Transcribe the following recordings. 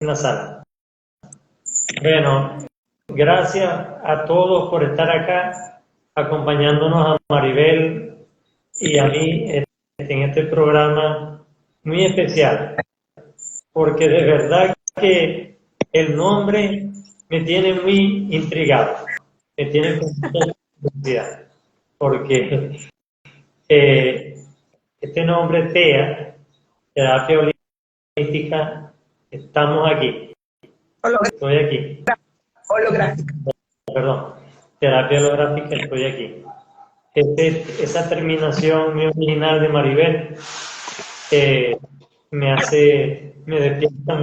la sala. Bueno, gracias a todos por estar acá, acompañándonos a Maribel y a mí en este programa muy especial, porque de verdad que el nombre me tiene muy intrigado, me tiene con mucha curiosidad, porque este nombre TEA, terapia holística, estamos aquí, estoy aquí. Holográfica. Perdón, terapia holográfica, estoy aquí. Esa terminación muy original de Maribel me despierta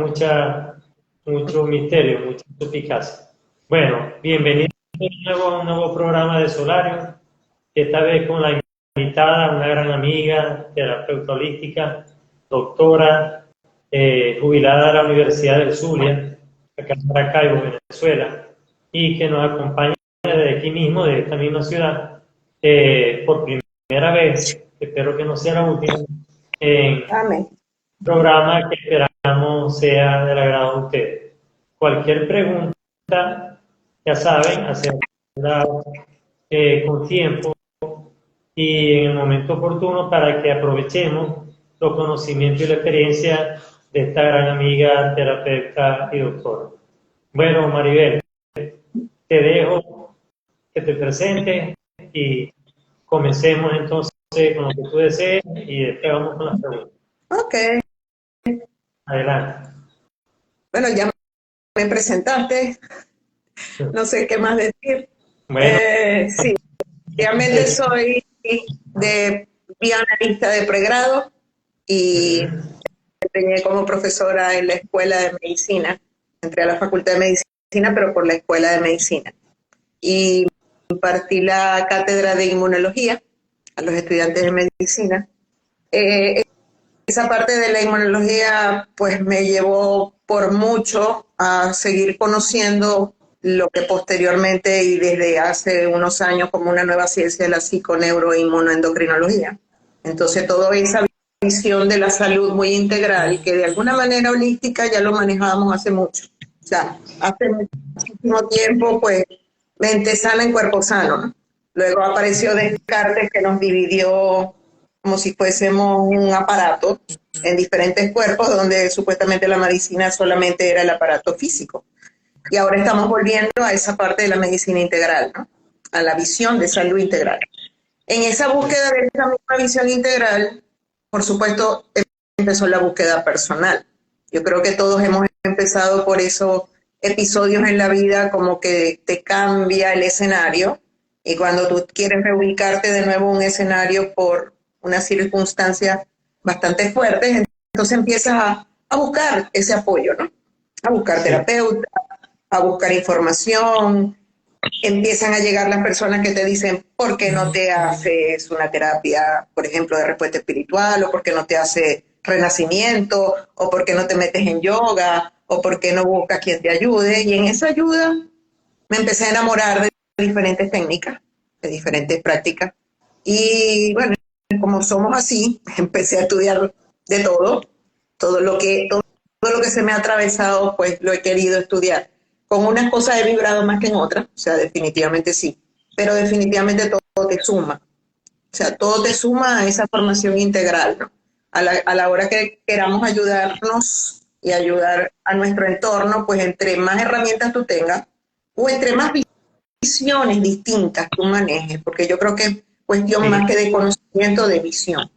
mucho misterio, mucha suspicacia. Bueno, bienvenido de nuevo a un nuevo programa de Solario, esta vez con la invitada, una gran amiga, terapeuta holística, doctora, jubilada de la Universidad del Zulia, acá en Maracaibo, Venezuela, y que nos acompaña de aquí mismo, de esta misma ciudad, por primera vez, espero que no sea la última, en Amén. un programa que esperamos sea del agrado de ustedes. Cualquier pregunta, ya saben, hacerla con tiempo y en el momento oportuno para que aprovechemos los conocimientos y la experiencia de esta gran amiga, terapeuta y doctora. Bueno, Maribel, te dejo que te presentes y comencemos entonces con lo que tú desees y después vamos con las preguntas. Ok. Adelante. Bueno, ya me presentaste, no sé qué más decir. Bueno, Sí, realmente soy de bioanalista de pregrado y desempeñé como profesora en la Escuela de Medicina. Entré a la Facultad de Medicina, pero por la Escuela de Medicina. Y impartí la cátedra de inmunología a los estudiantes de medicina. Esa parte de la inmunología pues me llevó por mucho a seguir conociendo lo que posteriormente y desde hace unos años como una nueva ciencia de la psiconeuroinmunoendocrinología. Entonces toda esa visión de la salud muy integral que de alguna manera holística ya lo manejábamos hace mucho. O sea, hace muchísimo tiempo pues mente sana en cuerpo sano, ¿no? Luego apareció Descartes que nos dividió como si fuésemos un aparato en diferentes cuerpos donde supuestamente la medicina solamente era el aparato físico. Y ahora estamos volviendo a esa parte de la medicina integral, ¿no? A la visión de salud integral. En esa búsqueda de esa misma visión integral, por supuesto, empezó la búsqueda personal. Yo creo que todos hemos empezado por esos episodios en la vida como que te cambia el escenario y cuando tú quieres reubicarte de nuevo en un escenario por unas circunstancias bastante fuertes, entonces empiezas a buscar ese apoyo, ¿no? A buscar terapeuta, a buscar información, empiezan a llegar las personas que te dicen, ¿por qué no te haces una terapia, por ejemplo, de respuesta espiritual? ¿O por qué no te haces renacimiento? ¿O por qué no te metes en yoga? ¿O por qué no buscas quien te ayude? Y en esa ayuda me empecé a enamorar de diferentes técnicas, de diferentes prácticas. Y bueno, como somos así, empecé a estudiar de todo, todo lo que se me ha atravesado, pues lo he querido estudiar. Con unas cosas he vibrado más que en otras, o sea, definitivamente sí, pero definitivamente todo te suma, o sea, todo te suma a esa formación integral, ¿no? A la hora que queramos ayudarnos y ayudar a nuestro entorno, pues entre más herramientas tú tengas, o entre más visiones distintas tú manejes, porque yo creo que es cuestión más que de conocimiento, de visión.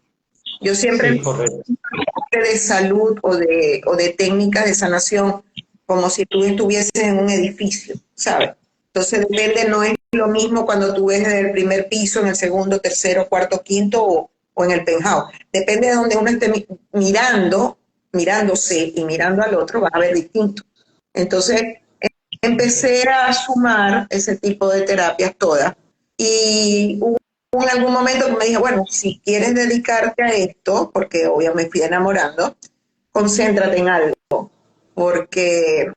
Yo siempre de salud o de técnicas de sanación como si tú estuvieses en un edificio, ¿sabes? Entonces depende, no es lo mismo cuando tú ves desde el primer piso, en el segundo, tercero, cuarto, quinto o en el penthouse. Depende de donde uno esté mirándose y mirando al otro, vas a ver distinto. Entonces empecé a sumar ese tipo de terapias todas y hubo en algún momento que me dije, bueno, si quieres dedicarte a esto, porque obviamente me fui enamorando, concéntrate en algo, porque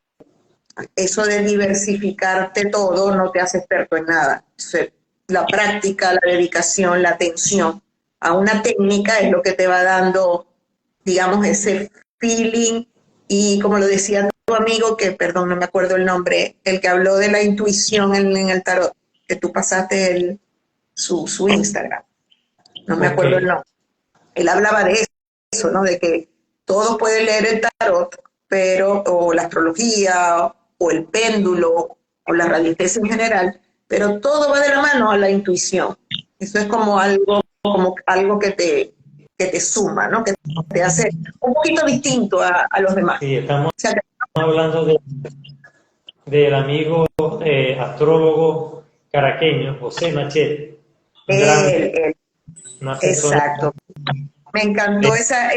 eso de diversificarte todo no te hace experto en nada. O sea, la práctica, la dedicación, la atención a una técnica es lo que te va dando, digamos, ese feeling Y como lo decía tu amigo, que perdón, no me acuerdo el nombre, el que habló de la intuición en el tarot, que tú pasaste su Instagram, no me acuerdo el nombre. Él hablaba de eso, ¿no? De que todos pueden leer el tarot, pero, o la astrología, o el péndulo, o la radiestesia en general, pero todo va de la mano a la intuición. Eso es como algo que te suma, ¿no? Que te hace un poquito distinto a los demás. Sí, estamos O sea, hablando del amigo astrólogo caraqueño, José Machete. Una persona. exacto. Me encantó esa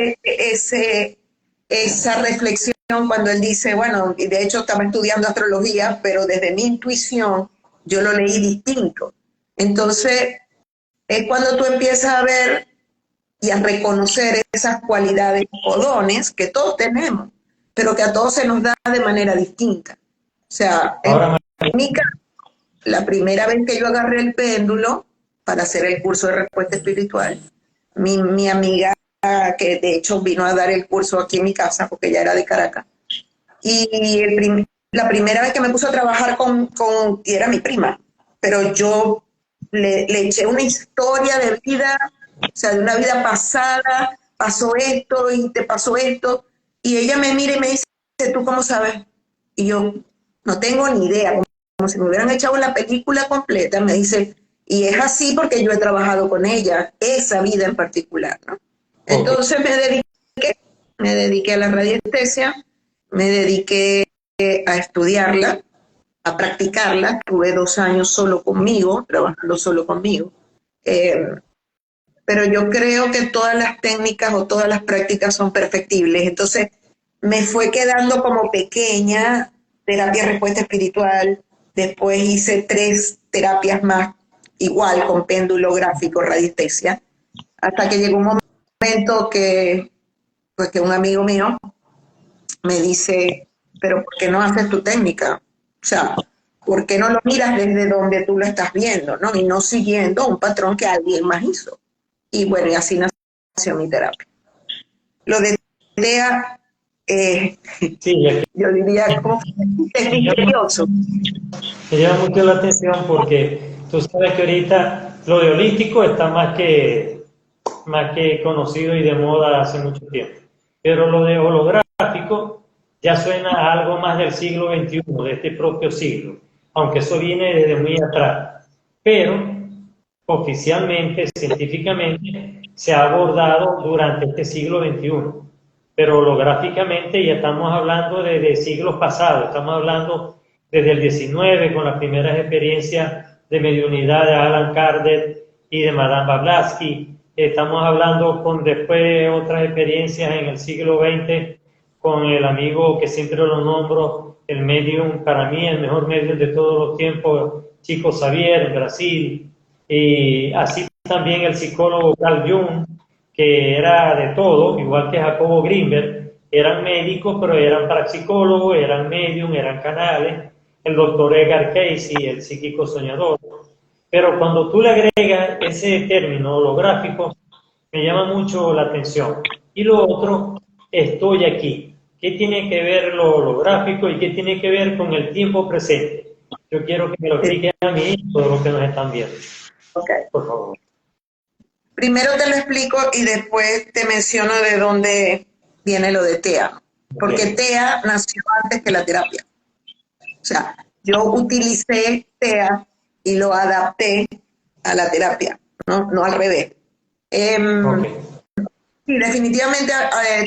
reflexión cuando él dice, bueno, y de hecho estaba estudiando astrología, pero desde mi intuición yo lo leí distinto. Entonces, es cuando tú empiezas a ver y a reconocer esas cualidades o dones que todos tenemos, pero que a todos se nos da de manera distinta. O sea, Ahora, en mi caso, la primera vez que yo agarré el péndulo para hacer el curso de respuesta espiritual, mi amiga, que de hecho vino a dar el curso aquí en mi casa, porque ella era de Caracas, y la primera vez que me puso a trabajar y era mi prima, pero yo le eché una historia de vida, o sea, de una vida pasada, pasó esto y te pasó esto, y ella me mira y me dice, ¿tú cómo sabes? Y yo, no tengo ni idea, como si me hubieran echado la película completa, me dice, y es así porque yo he trabajado con ella, esa vida en particular, ¿no? Entonces me dediqué a la radiestesia, me dediqué a estudiarla, a practicarla. Tuve 2 años solo conmigo, trabajando solo conmigo. Pero yo creo que todas las técnicas o todas las prácticas son perfectibles. Entonces me fue quedando como pequeña terapia respuesta espiritual. Después hice 3 terapias más, igual con péndulo gráfico, radiestesia, hasta que llegó un momento pues que un amigo mío me dice, pero ¿por qué no haces tu técnica? O sea, ¿por qué no lo miras desde donde tú lo estás viendo, ¿no? Y no siguiendo un patrón que alguien más hizo. Y bueno, y así nació mi terapia. Lo de TEA, sí, yo diría, como es misterioso. me llama mucho la atención porque tú sabes que ahorita lo de holístico está más que conocido y de moda hace mucho tiempo. Pero lo de holográfico ya suena a algo más del siglo XXI, de este propio siglo, aunque eso viene desde muy atrás. Pero oficialmente, científicamente, se ha abordado durante este siglo XXI. Pero holográficamente ya estamos hablando de siglos pasados, estamos hablando desde el 19 con las primeras experiencias de mediunidad de Alan Kardec y de Madame Blavatsky. Estamos hablando con después otras experiencias en el siglo XX con el amigo que siempre lo nombro, el medium, para mí el mejor medium de todos los tiempos, Chico Xavier en Brasil, y así también el psicólogo Carl Jung, que era de todo, igual que Jacobo Grinberg, eran médicos, pero eran parapsicólogos, eran medium, eran canales, el doctor Edgar Cayce, el psíquico soñador. Pero cuando tú le agregas ese término holográfico, me llama mucho la atención. Y lo otro, estoy aquí. ¿Qué tiene que ver lo holográfico y qué tiene que ver con el tiempo presente? Yo quiero que me lo expliquen a mí y todos los que nos están viendo. Okay. Por favor. Primero te lo explico y después te menciono de dónde viene lo de TEA. Porque Okay. TEA nació antes que la terapia. O sea, yo utilicé TEA y lo adapté a la terapia, no al revés. Okay. Sí, definitivamente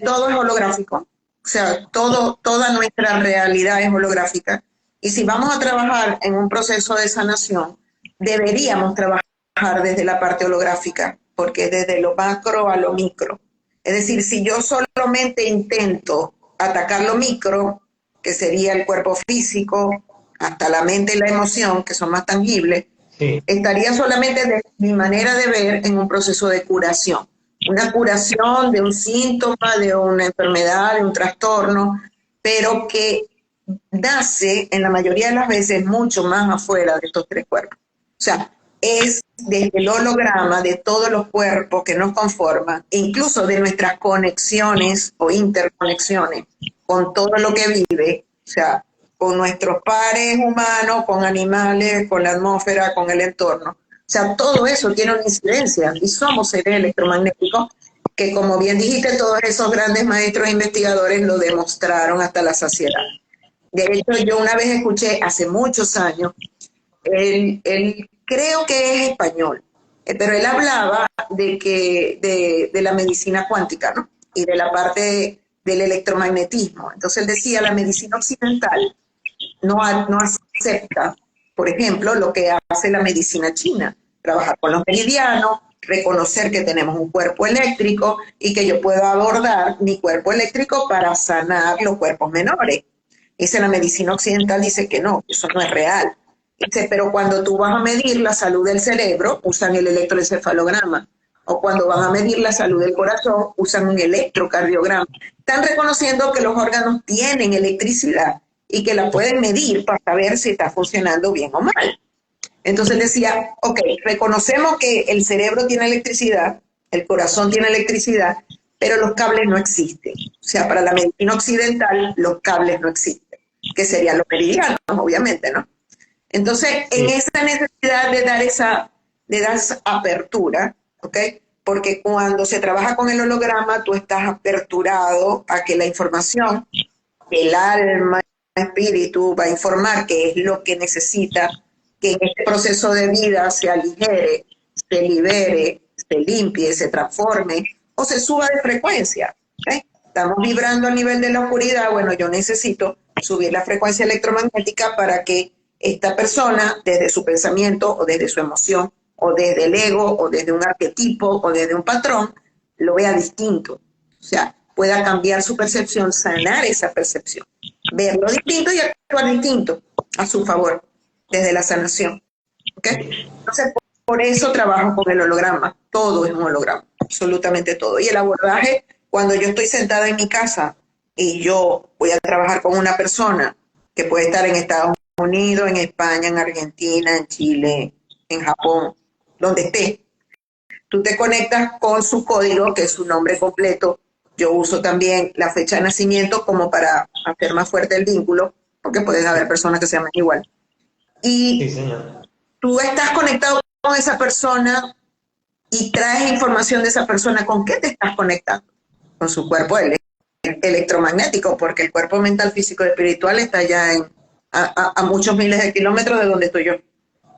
todo es holográfico. O sea, toda nuestra realidad es holográfica. Y si vamos a trabajar en un proceso de sanación, deberíamos trabajar desde la parte holográfica, porque es desde lo macro a lo micro. Es decir, si yo solamente intento atacar lo micro, que sería el cuerpo físico, hasta la mente y la emoción, que son más tangibles, Sí. estaría solamente de mi manera de ver en un proceso de curación. Una curación de un síntoma, de una enfermedad, de un trastorno, pero que nace en la mayoría de las veces mucho más afuera de estos 3 cuerpos. O sea, es desde el holograma de todos los cuerpos que nos conforman, incluso de nuestras conexiones o interconexiones con todo lo que vive, o sea, con nuestros pares humanos, con animales, con la atmósfera, con el entorno. O sea, todo eso tiene una incidencia y somos seres electromagnéticos que, como bien dijiste, todos esos grandes maestros e investigadores lo demostraron hasta la saciedad. De hecho, yo una vez escuché hace muchos años, él creo que es español, pero él hablaba de la medicina cuántica, ¿no? Y de la parte del electromagnetismo. Entonces él decía, la medicina occidental no acepta, por ejemplo, lo que hace la medicina china, trabajar con los meridianos, reconocer que tenemos un cuerpo eléctrico y que yo puedo abordar mi cuerpo eléctrico para sanar los cuerpos menores. Dice la medicina occidental, dice que no, eso no es real. Dice, pero cuando tú vas a medir la salud del cerebro, usan el electroencefalograma. O cuando van a medir la salud del corazón, usan un electrocardiograma. Están reconociendo que los órganos tienen electricidad y que la pueden medir para saber si está funcionando bien o mal. Entonces decía, ok, reconocemos que el cerebro tiene electricidad, el corazón tiene electricidad, pero los cables no existen. O sea, para la medicina occidental, los cables no existen, que serían los meridianos, obviamente, ¿no? Entonces, en esa necesidad de dar esa apertura, ¿ok? Porque cuando se trabaja con el holograma, tú estás aperturado a que la información, el alma, el espíritu, va a informar qué es lo que necesita que en este proceso de vida se aligere, se libere, se limpie, se transforme o se suba de frecuencia. ¿Okay? Estamos vibrando a nivel de la oscuridad, bueno, yo necesito subir la frecuencia electromagnética para que esta persona, desde su pensamiento o desde su emoción, o desde el ego, o desde un arquetipo, o desde un patrón, lo vea distinto. O sea, pueda cambiar su percepción, sanar esa percepción, verlo distinto y actuar distinto a su favor, desde la sanación. ¿Okay? Entonces, por eso trabajo con el holograma. Todo es un holograma, absolutamente todo. Y el abordaje, cuando yo estoy sentada en mi casa y yo voy a trabajar con una persona que puede estar en Estados Unidos, en España, en Argentina, en Chile, en Japón, donde esté. Tú te conectas con su código, que es su nombre completo. Yo uso también la fecha de nacimiento como para hacer más fuerte el vínculo, porque pueden haber personas que se llaman igual. Y sí, tú estás conectado con esa persona y traes información de esa persona. ¿Con qué te estás conectando? Con su cuerpo electromagnético, porque el cuerpo mental, físico y espiritual está ya a muchos miles de kilómetros de donde estoy yo.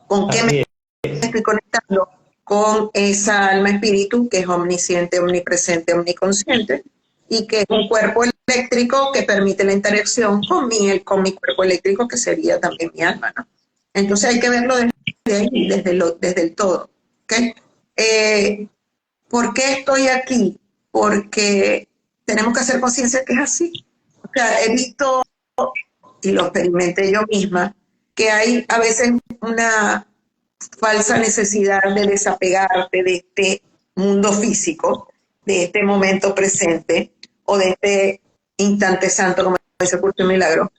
¿Con qué me estoy conectando? Con esa alma espíritu que es omnisciente, omnipresente, omniconsciente y que es un cuerpo eléctrico que permite la interacción con mi cuerpo eléctrico, que sería también mi alma, ¿no? Entonces hay que verlo desde ahí, desde el todo. ¿Okay? ¿Por qué estoy aquí? Porque tenemos que hacer conciencia que es así. O sea, he visto, y lo experimenté yo misma, que hay a veces una falsa necesidad de desapegarte de este mundo físico, de este momento presente, o de este instante santo, como dice el curso de milagro,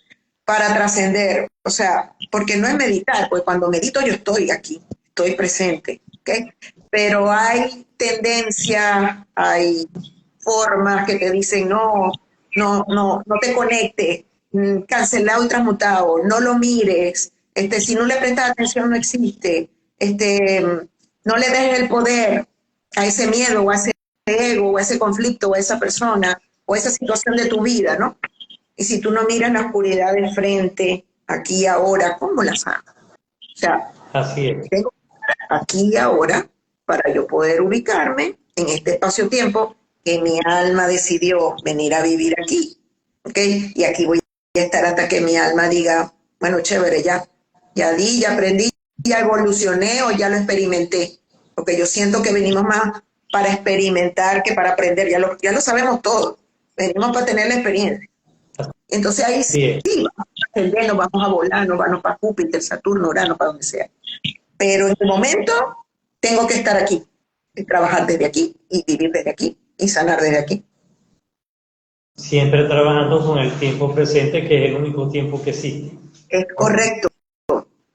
para trascender. O sea, porque no es meditar, pues cuando medito yo estoy aquí, estoy presente, ¿ok? Pero hay tendencias, hay formas que te dicen no te conectes, cancelado y transmutado, no lo mires, si no le prestas atención no existe, no le des el poder a ese miedo o a ese ego o a ese conflicto o a esa persona o a esa situación de tu vida, ¿no? Y si tú no miras la oscuridad del frente, aquí y ahora, ¿cómo la sanas? O sea, así es. Tengo que estar aquí y ahora para yo poder ubicarme en este espacio-tiempo que mi alma decidió venir a vivir aquí, ¿ok? Y aquí voy a estar hasta que mi alma diga, bueno, chévere, ya di, ya aprendí, ya evolucioné o ya lo experimenté, porque yo siento que venimos más para experimentar que para aprender, ya lo sabemos todo, venimos para tener la experiencia. Entonces ahí sí vamos a ascendernos, vamos a volar, nos vamos para Júpiter, Saturno, Urano, para donde sea. Pero en el momento tengo que estar aquí, y trabajar desde aquí, y vivir desde aquí, y sanar desde aquí. Siempre trabajando con el tiempo presente, que es el único tiempo que existe. Es correcto.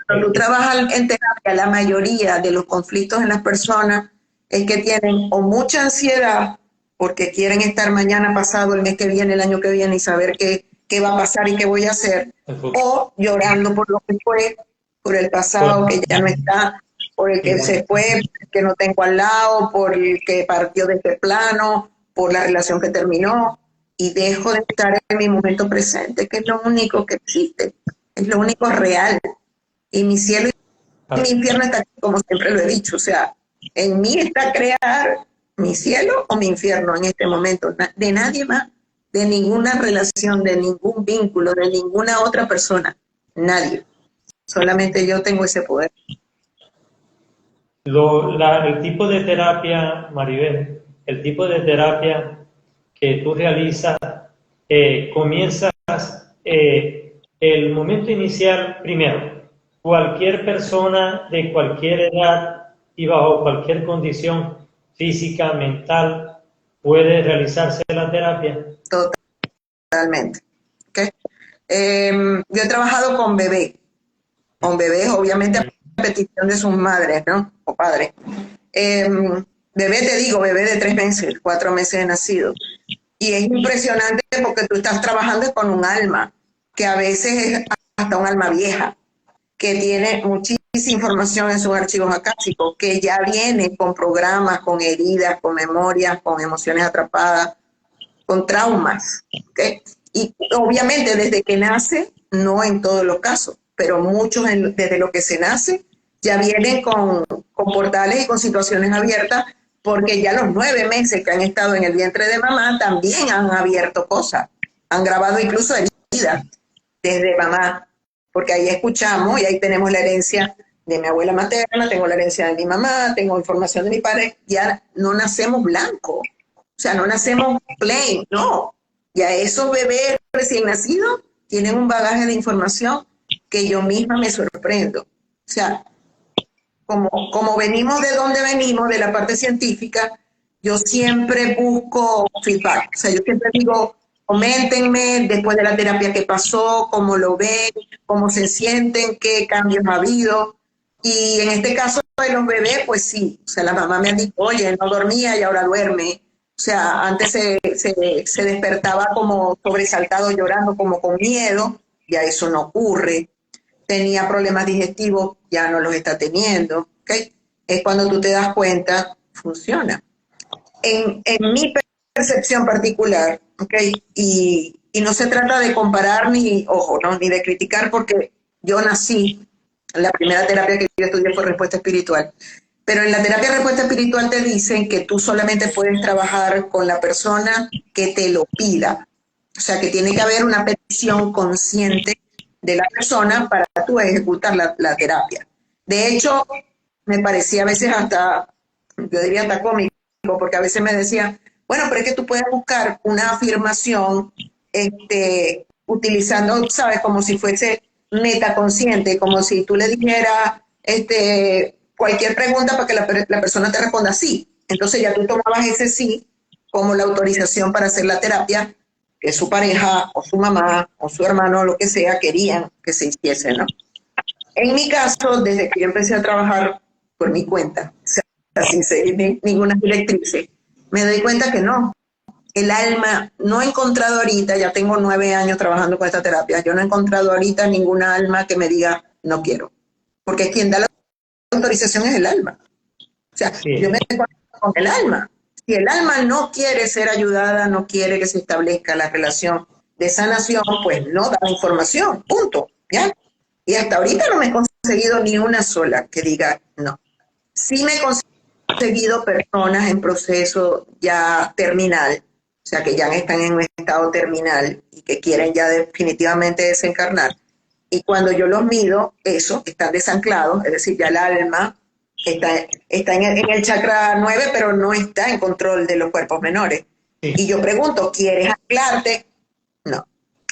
Cuando tú trabajas en terapia, la mayoría de los conflictos en las personas es que tienen o mucha ansiedad porque quieren estar mañana, pasado, el mes que viene, el año que viene y saber qué va a pasar y qué voy a hacer, o llorando por lo que fue, por el pasado que ya no está, por el que se fue, por el que no tengo al lado, por el que partió de este plano, por la relación que terminó, y dejo de estar en mi momento presente, que es lo único que existe, es lo único real. Y mi cielo y mi infierno está aquí, como siempre lo he dicho, o sea, en mí está crear mi cielo o mi infierno en este momento, de nadie más, de ninguna relación, de ningún vínculo, de ninguna otra persona, nadie. Solamente yo tengo ese poder. El tipo de terapia, Maribel, el tipo de terapia que tú realizas, comienzas el momento inicial primero. Cualquier persona de cualquier edad y bajo cualquier condición física, mental, puede realizarse la terapia. Totalmente. ¿Okay? Yo he trabajado con bebés obviamente a petición de sus madres, ¿no? O padres. Bebé, te digo, bebé de 3 meses, 4 meses de nacido. Y es impresionante porque tú estás trabajando con un alma, que a veces es hasta un alma vieja, que tiene muchísima información en sus archivos akáshicos, que ya viene con programas, con heridas, con memorias, con emociones atrapadas, con traumas. ¿Okay? Y obviamente desde que nace, no en todos los casos, pero muchos desde lo que se nace ya vienen con portales y con situaciones abiertas, porque ya los 9 meses que han estado en el vientre de mamá también han abierto cosas, han grabado incluso heridas desde mamá, porque ahí escuchamos y ahí tenemos la herencia de mi abuela materna, tengo la herencia de mi mamá, tengo información de mi padre, ya no nacemos blancos, o sea, no nacemos plain, no, ya esos bebés recién nacidos tienen un bagaje de información que yo misma me sorprendo, o sea, como venimos de donde venimos, de la parte científica, yo siempre busco feedback. O sea, yo siempre digo, coméntenme después de la terapia qué pasó, cómo lo ven, cómo se sienten, qué cambios ha habido. Y en este caso de los bebés, pues sí. O sea, la mamá me ha dicho, oye, no dormía y ahora duerme. O sea, antes se despertaba como sobresaltado, llorando, como con miedo. Ya eso no ocurre. Tenía problemas digestivos, ya no los está teniendo, ¿okay? Es cuando tú te das cuenta, funciona. En mi percepción particular, ¿okay? Y no se trata de comparar ni, ojo, ¿no? Ni de criticar, porque yo nací, la primera terapia que yo estudié fue respuesta espiritual, pero en la terapia de respuesta espiritual te dicen que tú solamente puedes trabajar con la persona que te lo pida, o sea que tiene que haber una petición consciente de la persona para tú ejecutar la terapia. De hecho, me parecía a veces hasta, yo diría hasta cómico, porque a veces me decía, bueno, pero es que tú puedes buscar una afirmación utilizando, ¿sabes? Como si fuese metaconsciente, como si tú le dijeras cualquier pregunta para que la persona te responda sí. Entonces ya tú tomabas ese sí como la autorización para hacer la terapia que su pareja o su mamá o su hermano o lo que sea querían que se hiciese, ¿no? En mi caso, desde que yo empecé a trabajar por mi cuenta, o sea, sin seguir ninguna directriz, me doy cuenta que no. El alma, no he encontrado ahorita, ya tengo 9 años trabajando con esta terapia, yo no he encontrado ahorita ninguna alma que me diga no quiero. Porque quien da la autorización es el alma. O sea, sí. Yo me conecto con el alma. Si el alma no quiere ser ayudada, no quiere que se establezca la relación de sanación, pues no da información, punto, ¿ya? Y hasta ahorita no me he conseguido ni una sola que diga no. Sí me he conseguido personas en proceso ya terminal, o sea, que ya están en un estado terminal y que quieren ya definitivamente desencarnar. Y cuando yo los mido, eso, están desanclados, es decir, ya el alma está en el chakra 9, pero no está en control de los cuerpos menores. Sí. Y yo pregunto, ¿quieres anclarte? No.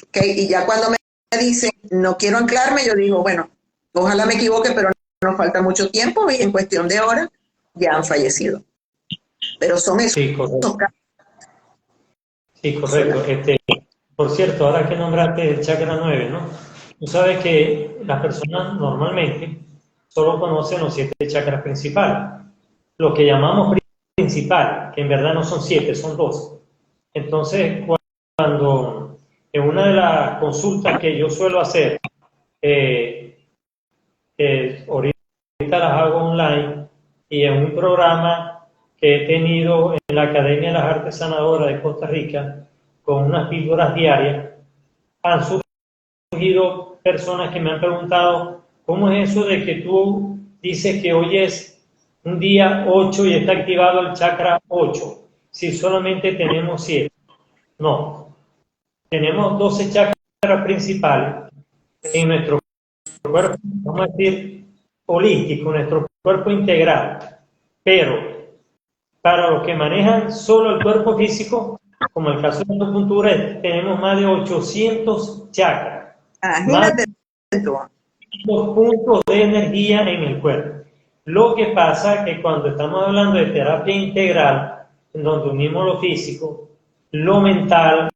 ¿Okay? Y ya cuando me dicen, no quiero anclarme, yo digo, bueno, ojalá me equivoque, pero nos falta mucho tiempo y en cuestión de horas ya han fallecido. Pero son esos. Sí, correcto. Sí, correcto. Por cierto, ahora que nombraste el chakra 9, ¿no? Tú sabes que las personas normalmente solo conocen los 7 chakras principales. Lo que llamamos principales, que en verdad no son 7, son 12. Entonces, cuando en una de las consultas que yo suelo hacer, ahorita las hago online, y en un programa que he tenido en la Academia de las Artes Sanadoras de Costa Rica, con unas píldoras diarias, han surgido personas que me han preguntado, ¿cómo es eso de que tú dices que hoy es un día 8 y está activado el chakra 8, si solamente tenemos 7? No, tenemos 12 chakras principales en nuestro cuerpo, vamos a decir, holístico, nuestro cuerpo integral, pero para los que manejan solo el cuerpo físico, como el caso de la acupuntura, tenemos más de 800 chakras. Imagínate tú. Los puntos de energía en el cuerpo. Lo que pasa es que cuando estamos hablando de terapia integral, en donde unimos lo físico, lo mental,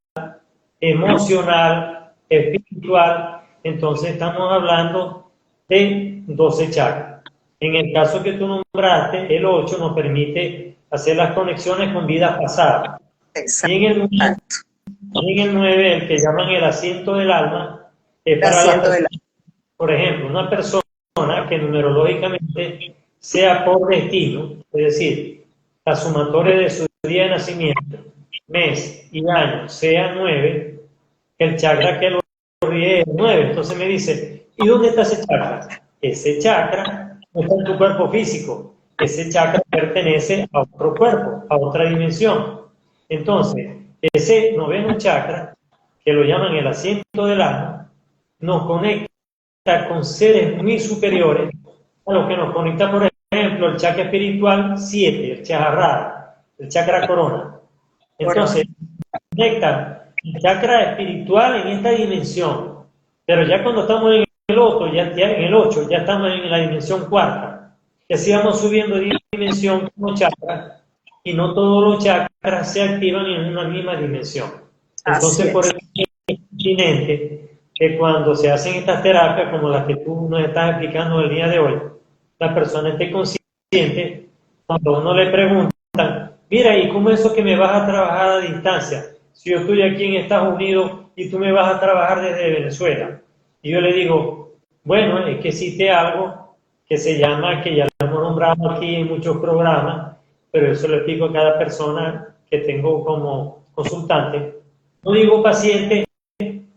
emocional, espiritual, entonces estamos hablando de 12 chakras. En el caso que tú nombraste, el 8 nos permite hacer las conexiones con vidas pasadas. Exacto. Y en el 9, el que llaman el asiento del alma, es para por ejemplo, una persona que numerológicamente sea por destino, es decir, la sumatoria de su día de nacimiento, mes y año sea 9, el chakra que lo ríe es 9. Entonces me dice, ¿y dónde está ese chakra? Ese chakra no está en tu cuerpo físico. Ese chakra pertenece a otro cuerpo, a otra dimensión. Entonces, ese noveno chakra, que lo llaman el asiento del alma, nos conecta con seres muy superiores a los que nos conecta, por ejemplo, el chakra espiritual 7, el chakra, el chakra corona. Entonces, conecta el chakra espiritual en esta dimensión, pero ya cuando estamos en el otro, ya en el 8, ya estamos en la dimensión cuarta, que así vamos subiendo de dimensión como chakras, y no todos los chakras se activan en una misma dimensión. Entonces, por eso es pertinente que cuando se hacen estas terapias, como las que tú nos estás explicando el día de hoy, la persona esté consciente, cuando uno le pregunta, mira, ¿y cómo es eso que me vas a trabajar a distancia? Si yo estoy aquí en Estados Unidos y tú me vas a trabajar desde Venezuela. Y yo le digo, bueno, es que existe algo que se llama, que ya lo hemos nombrado aquí en muchos programas, pero eso le explico a cada persona que tengo como consultante. No digo paciente,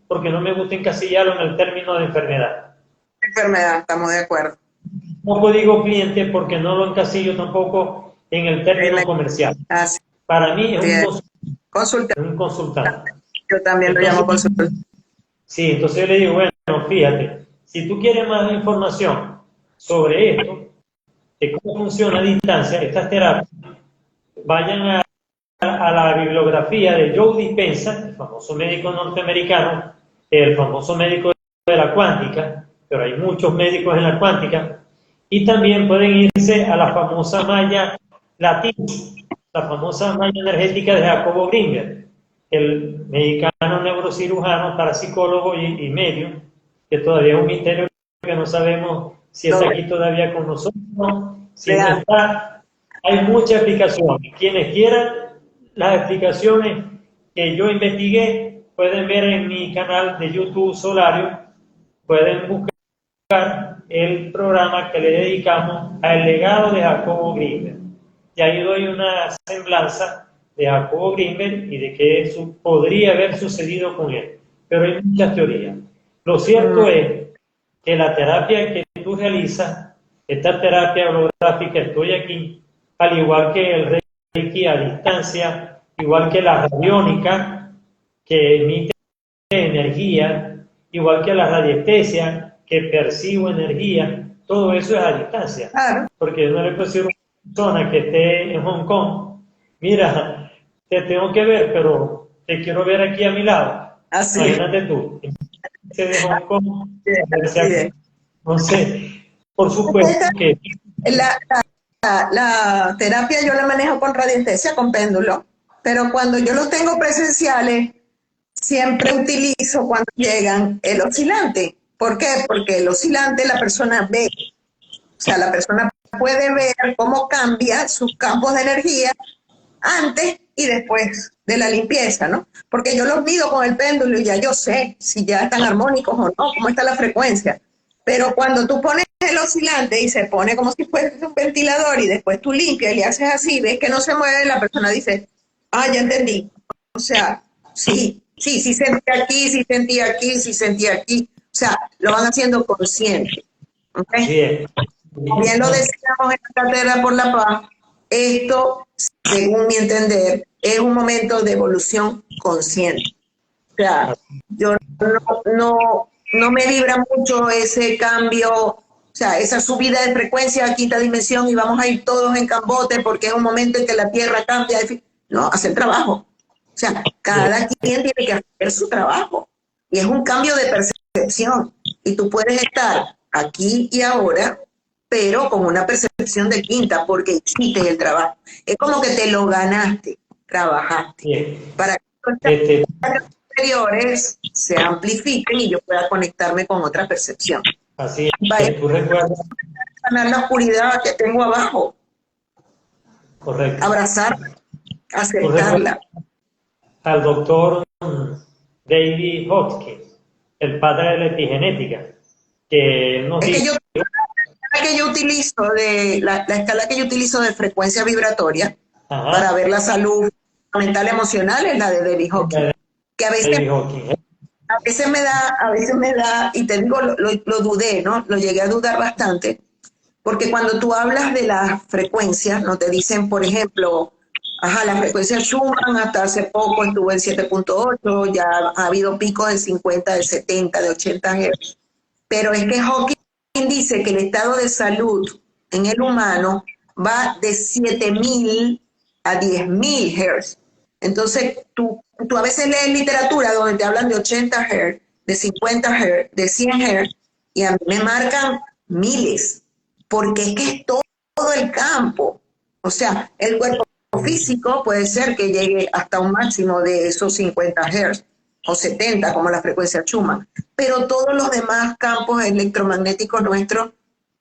porque no me gusta encasillarlo en el término de enfermedad. Enfermedad, estamos de acuerdo. Tampoco digo cliente porque no lo encasillo tampoco en el término comercial. Para mí es un consultante. Yo también lo llamo consultante. Sí, entonces yo le digo, bueno, fíjate, si tú quieres más información sobre esto, de cómo funciona a distancia estas terapias, vayan a la bibliografía de Joe Dispenza, el famoso médico norteamericano, el famoso médico de la cuántica, pero hay muchos médicos en la cuántica, y también pueden irse a la famosa malla latina, la famosa malla energética de Jacobo Grinberg, el mexicano neurocirujano, parapsicólogo y medio, que todavía es un misterio que no sabemos si está aquí todavía con nosotros, si no está. Hay muchas explicaciones. Quienes quieran las explicaciones que yo investigué, pueden ver en mi canal de YouTube Solario, pueden buscar el programa que le dedicamos al legado de Jacobo Grinberg. Y ahí doy una semblanza de Jacobo Grinberg y de qué podría haber sucedido con él. Pero hay muchas teorías. Lo cierto es que la terapia que tú realizas, esta terapia holográfica, estoy aquí, al igual que el Reiki a distancia, igual que la radiónica, que emite energía, igual que la radiestesia, que percibo energía, todo eso es a distancia. Porque yo no le puedo decir a una persona que esté en Hong Kong, mira, te tengo que ver, pero te quiero ver aquí a mi lado. Imagínate tú, de Hong Kong, no sé, por supuesto que... La terapia yo la manejo con radiestesia, con péndulo, pero cuando yo los tengo presenciales, siempre utilizo cuando llegan el oscilante. ¿Por qué? Porque el oscilante la persona ve, o sea, la persona puede ver cómo cambia sus campos de energía antes y después de la limpieza, ¿no? Porque yo los mido con el péndulo y ya yo sé si ya están armónicos o no, cómo está la frecuencia. Pero cuando tú pones el oscilante y se pone como si fuese un ventilador y después tú limpias y le haces así, ves que no se mueve, la persona dice, ah, ya entendí. O sea, sí sentí aquí, sí sentí aquí, sí sentí aquí. O sea, lo van haciendo consciente. ¿Okay? Bien. Bien lo decíamos en la Cátedra por la Paz, esto, según mi entender, es un momento de evolución consciente. O sea, yo no me vibra mucho ese cambio, o sea, esa subida de frecuencia a quinta dimensión y vamos a ir todos en cambote porque es un momento en que la Tierra cambia. No, hacer trabajo. O sea, cada quien tiene que hacer su trabajo. Y es un cambio de percepción. Y tú puedes estar aquí y ahora, pero con una percepción de quinta, porque hiciste el trabajo. Es como que te lo ganaste, trabajaste. Bien. Para que los anteriores se amplifiquen y yo pueda conectarme con otra percepción. Así es. ¿Tú recuerdas? Sanar la oscuridad que tengo abajo. Correcto. Abrazarla, aceptarla. Al doctor David Hopkins, el padre de la epigenética, que nos dice... La escala que yo utilizo de frecuencia vibratoria para ver la salud mental emocional es la de David Hawkins, que a veces me da, y te digo, lo dudé, ¿no? Lo llegué a dudar bastante, porque cuando tú hablas de las frecuencias, no te dicen, por ejemplo, la frecuencia Schumann hasta hace poco estuvo en 7.8, ya ha habido picos de 50, de 70, de 80 Hz, pero es que Hawkins dice que el estado de salud en el humano va de 7.000 a 10.000 Hz. Entonces, tú a veces lees literatura donde te hablan de 80 Hz, de 50 Hz, de 100 Hz, y a mí me marcan miles, porque es que es todo el campo. O sea, el cuerpo físico puede ser que llegue hasta un máximo de esos 50 Hz, o 70, como la frecuencia Schumann, pero todos los demás campos electromagnéticos nuestros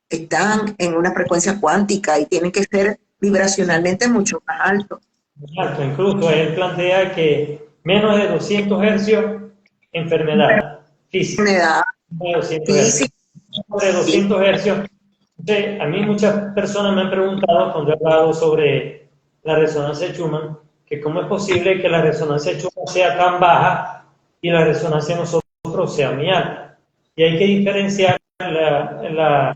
están en una frecuencia cuántica y tienen que ser vibracionalmente mucho más altos. Alto, incluso él plantea que menos de 200 hercios, enfermedad física. Enfermedad física. Menos de 200 hercios. Entonces, a mí muchas personas me han preguntado cuando he hablado sobre la resonancia Schumann, que cómo es posible que la resonancia Schumann sea tan baja y la resonancia de nosotros sea muy alta. Y hay que diferenciar la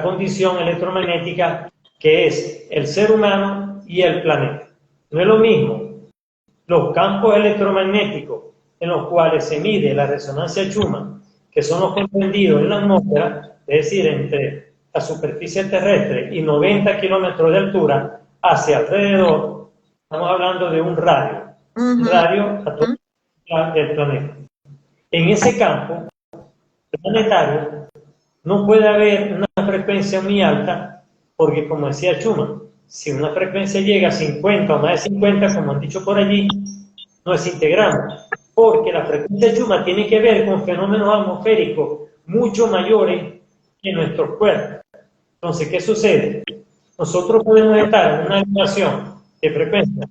condición electromagnética que es el ser humano y el planeta. No es lo mismo los campos electromagnéticos en los cuales se mide la resonancia Schumann, que son los comprendidos en la atmósfera, es decir, entre la superficie terrestre y 90 kilómetros de altura hacia alrededor. Estamos hablando de un radio, un radio del planeta. En ese campo planetario no puede haber una frecuencia muy alta, porque como decía Schumann, si una frecuencia llega a 50 o más de 50, como han dicho por allí, no es integrable, porque la frecuencia Schumann tiene que ver con fenómenos atmosféricos mucho mayores que nuestros cuerpos. Entonces, ¿qué sucede? Nosotros podemos estar en una vibración de frecuencia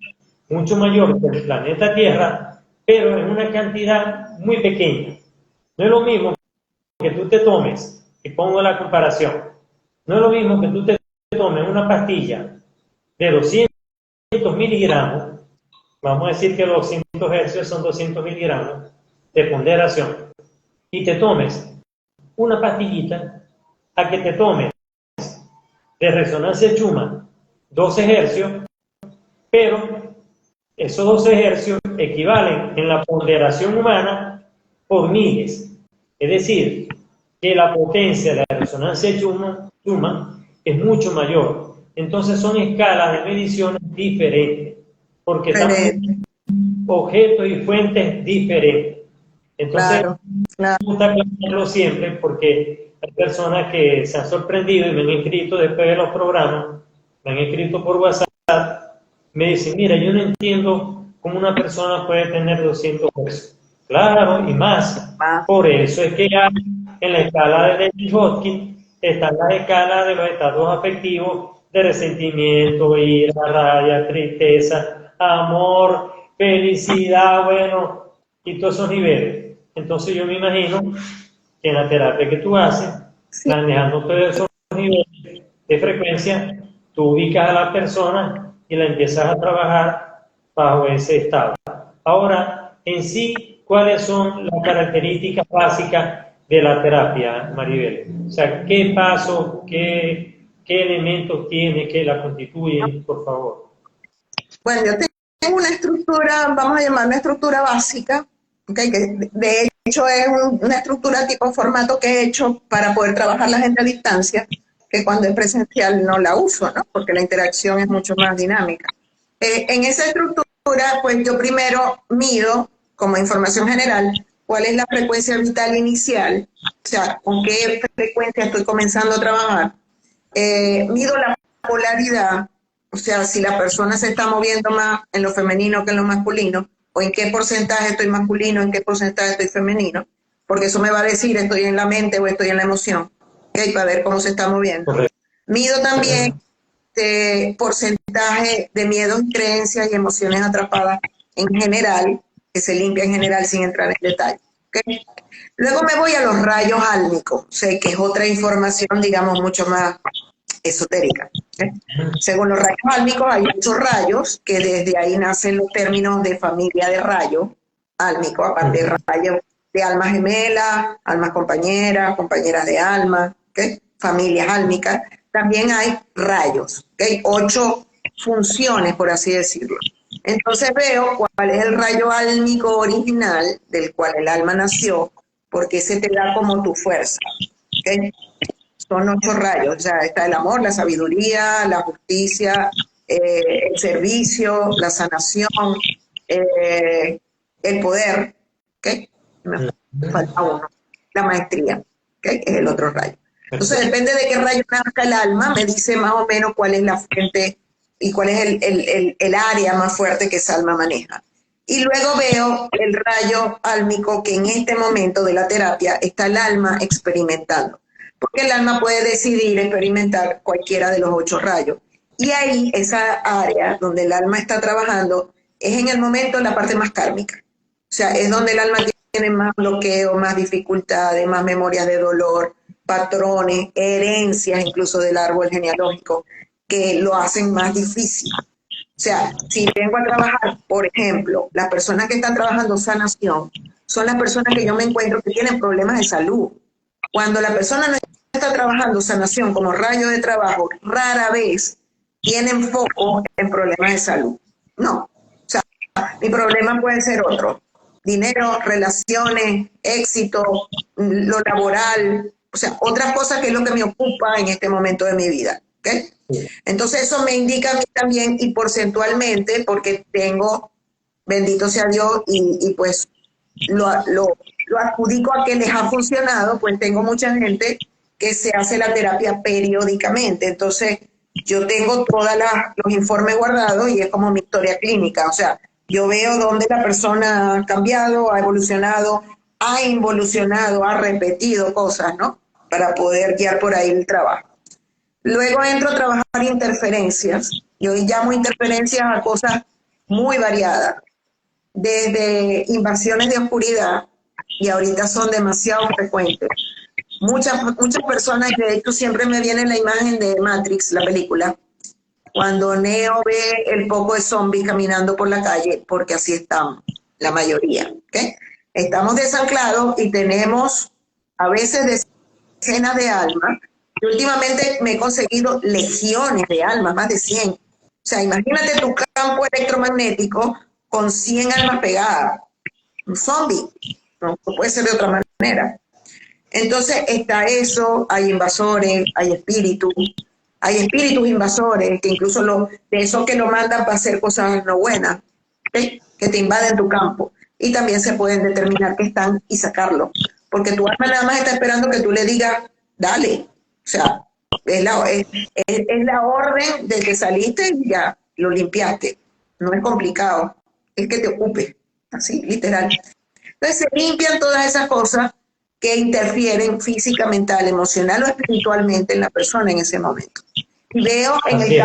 mucho mayor que el planeta Tierra, pero en una cantidad muy pequeña. No es lo mismo que tú te tomes, y pongo la comparación, no es lo mismo que tú te tomes una pastilla de 200 miligramos, vamos a decir que los 200 hercios son 200 miligramos de ponderación, y te tomes una pastillita a que te tomes de resonancia Schumann 12 hercios, pero esos 12 hercios equivalen en la ponderación humana por miles. Es decir, que la potencia de la resonancia Schumann es mucho mayor. Entonces son escalas de mediciones diferentes, porque estamos en objetos y fuentes diferentes. Entonces, me gusta aclararlo siempre porque hay personas que se han sorprendido y me han escrito después de los programas, me han escrito por WhatsApp, me dicen, mira, yo no entiendo cómo una persona puede tener 200 pesos. Claro, y más. Por eso es que hay en la escala de David Hawkins está la escala de los estados afectivos de resentimiento, ira, rabia, tristeza, amor, felicidad, bueno, y todos esos niveles. Entonces yo me imagino que en la terapia que tú haces, Sí. manejando todos esos niveles de frecuencia, tú ubicas a la persona y la empiezas a trabajar bajo ese estado. Ahora, en sí, ¿cuáles son las características básicas de la terapia, Maribel? O sea, ¿qué pasos, qué elementos tiene que la constituyen, por favor? Bueno, yo tengo una estructura, vamos a llamar una estructura básica, ¿okay? Que de hecho es una estructura tipo formato que he hecho para poder trabajar la gente a distancia, que cuando es presencial no la uso, ¿no? Porque la interacción es mucho más dinámica. En esa estructura, pues yo primero mido, como información general, cuál es la frecuencia vital inicial, o sea, con qué frecuencia estoy comenzando a trabajar. Mido la polaridad, o sea, si la persona se está moviendo más en lo femenino que en lo masculino, o en qué porcentaje estoy masculino, en qué porcentaje estoy femenino, porque eso me va a decir estoy en la mente o estoy en la emoción, ¿okay? Para ver cómo se está moviendo. Correcto. Mido también porcentaje de miedos, creencias y emociones atrapadas en general, que se limpia en general sin entrar en detalle. ¿Okay? Luego me voy a los rayos álmicos, sé que es otra información, digamos, mucho más esotérica. ¿Okay? Según los rayos álmicos, hay 8 rayos, que desde ahí nacen los términos de familia de rayos álmicos, aparte de rayos de almas gemelas, almas compañeras, compañeras de alma, ¿okay? Familias álmicas. También hay rayos, ¿okay? 8 funciones, por así decirlo. Entonces veo cuál es el rayo álmico original del cual el alma nació, porque ese te da como tu fuerza. ¿Okay? Son 8 rayos, o sea, está el amor, la sabiduría, la justicia, el servicio, la sanación, el poder, ¿okay? Me falta uno, la maestría, ¿okay? Es el otro rayo. Entonces, depende de qué rayo nazca el alma, me dice más o menos cuál es la fuente y cuál es el área más fuerte que esa alma maneja. Y luego veo el rayo álmico que en este momento de la terapia está el alma experimentando. Porque el alma puede decidir experimentar cualquiera de los 8 rayos. Y ahí, esa área donde el alma está trabajando, es en el momento la parte más kármica. O sea, es donde el alma tiene más bloqueo, más dificultades, más memorias de dolor, patrones, herencias incluso del árbol genealógico, que lo hacen más difícil. O sea, si vengo a trabajar, por ejemplo, las personas que están trabajando sanación, son las personas que yo me encuentro que tienen problemas de salud. Cuando la persona no está trabajando sanación como rayo de trabajo, rara vez tienen foco en problemas de salud. No. O sea, mi problema puede ser otro. Dinero, relaciones, éxito, lo laboral, o sea, otras cosas que es lo que me ocupa en este momento de mi vida. ¿Okay? Entonces eso me indica a mí también y porcentualmente, porque tengo, bendito sea Dios, y pues lo adjudico a que les ha funcionado, pues tengo mucha gente que se hace la terapia periódicamente. Entonces, yo tengo todos los informes guardados y es como mi historia clínica. O sea, yo veo dónde la persona ha cambiado, ha evolucionado, ha involucionado, ha repetido cosas, ¿no? Para poder guiar por ahí el trabajo. Luego entro a trabajar interferencias. Yo llamo interferencias a cosas muy variadas, desde invasiones de oscuridad, y ahorita son demasiado frecuentes. Muchas personas, de hecho siempre me viene la imagen de Matrix, la película, cuando Neo ve el poco de zombies caminando por la calle, porque así estamos, la mayoría. ¿Okay? Estamos desanclados y tenemos a veces decenas de almas. Y últimamente me he conseguido legiones de almas, más de 100. O sea, imagínate tu campo electromagnético con 100 almas pegadas. Un zombie. No puede ser de otra manera. Entonces está eso, hay invasores, hay espíritus invasores, que incluso de esos que lo mandan para hacer cosas no buenas, ¿okay? Que te invaden tu campo. Y también se pueden determinar que están y sacarlo. Porque tu alma nada más está esperando que tú le digas, dale. O sea, es la orden de que saliste y ya lo limpiaste. No es complicado, es que te ocupe, así, literal. Entonces se limpian todas esas cosas que interfieren física, mental, emocional o espiritualmente en la persona en ese momento. Y veo en el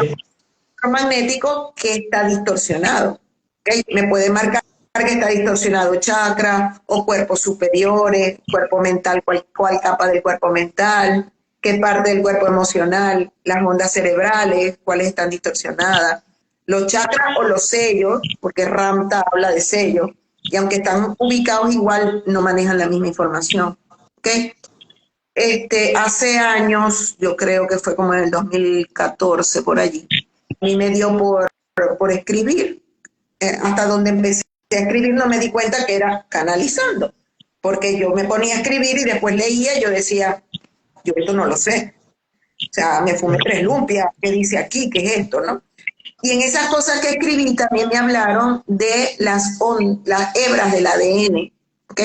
campo magnético que está distorsionado. ¿Okay? Me puede marcar que está distorsionado chakra o cuerpos superiores, cuerpo mental, cuál capa del cuerpo mental, qué parte del cuerpo emocional, las ondas cerebrales, cuáles están distorsionadas, los chakras o los sellos, porque Ramta habla de sellos, y aunque están ubicados igual, no manejan la misma información. ¿Okay? Hace años, yo creo que fue como en el 2014, por allí, a mí me dio por escribir. Hasta donde empecé a escribir no me di cuenta que era canalizando, porque yo me ponía a escribir y después leía y yo decía, yo esto no lo sé. O sea, me fumé 3 lumpias, ¿qué dice aquí? ¿Qué es esto? ¿No? Y en esas cosas que escribí también me hablaron de las hebras del ADN, ¿ok?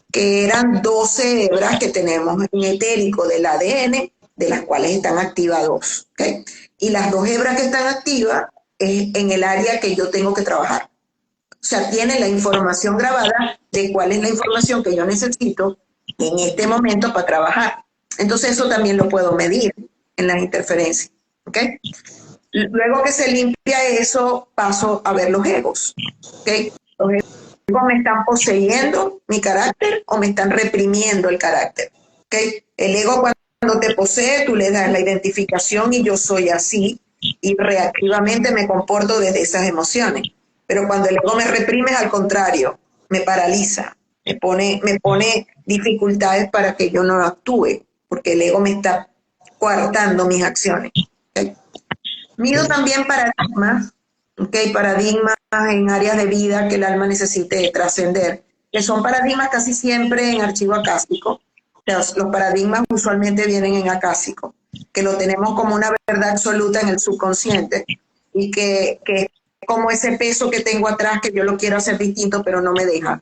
Que eran 12 hebras que tenemos en etérico del ADN, de las cuales están activas 2, ¿ok? Y las 2 hebras que están activas es en el área que yo tengo que trabajar. O sea, tiene la información grabada de cuál es la información que yo necesito en este momento para trabajar. Entonces eso también lo puedo medir en las interferencias, ¿ok? Luego que se limpia eso, paso a ver los egos, ¿ok? Los egos me están poseyendo mi carácter o me están reprimiendo el carácter, ¿ok? El ego cuando te posee, tú le das la identificación y yo soy así y reactivamente me comporto desde esas emociones. Pero cuando el ego me reprime, al contrario, me paraliza, me pone dificultades para que yo no actúe, porque el ego me está coartando mis acciones. ¿Okay? Mido también paradigmas, ¿okay? Paradigmas en áreas de vida que el alma necesite trascender, que son paradigmas casi siempre en archivo acástico. Los paradigmas usualmente vienen en acástico, que lo tenemos como una verdad absoluta en el subconsciente y que es como ese peso que tengo atrás que yo lo quiero hacer distinto pero no me deja.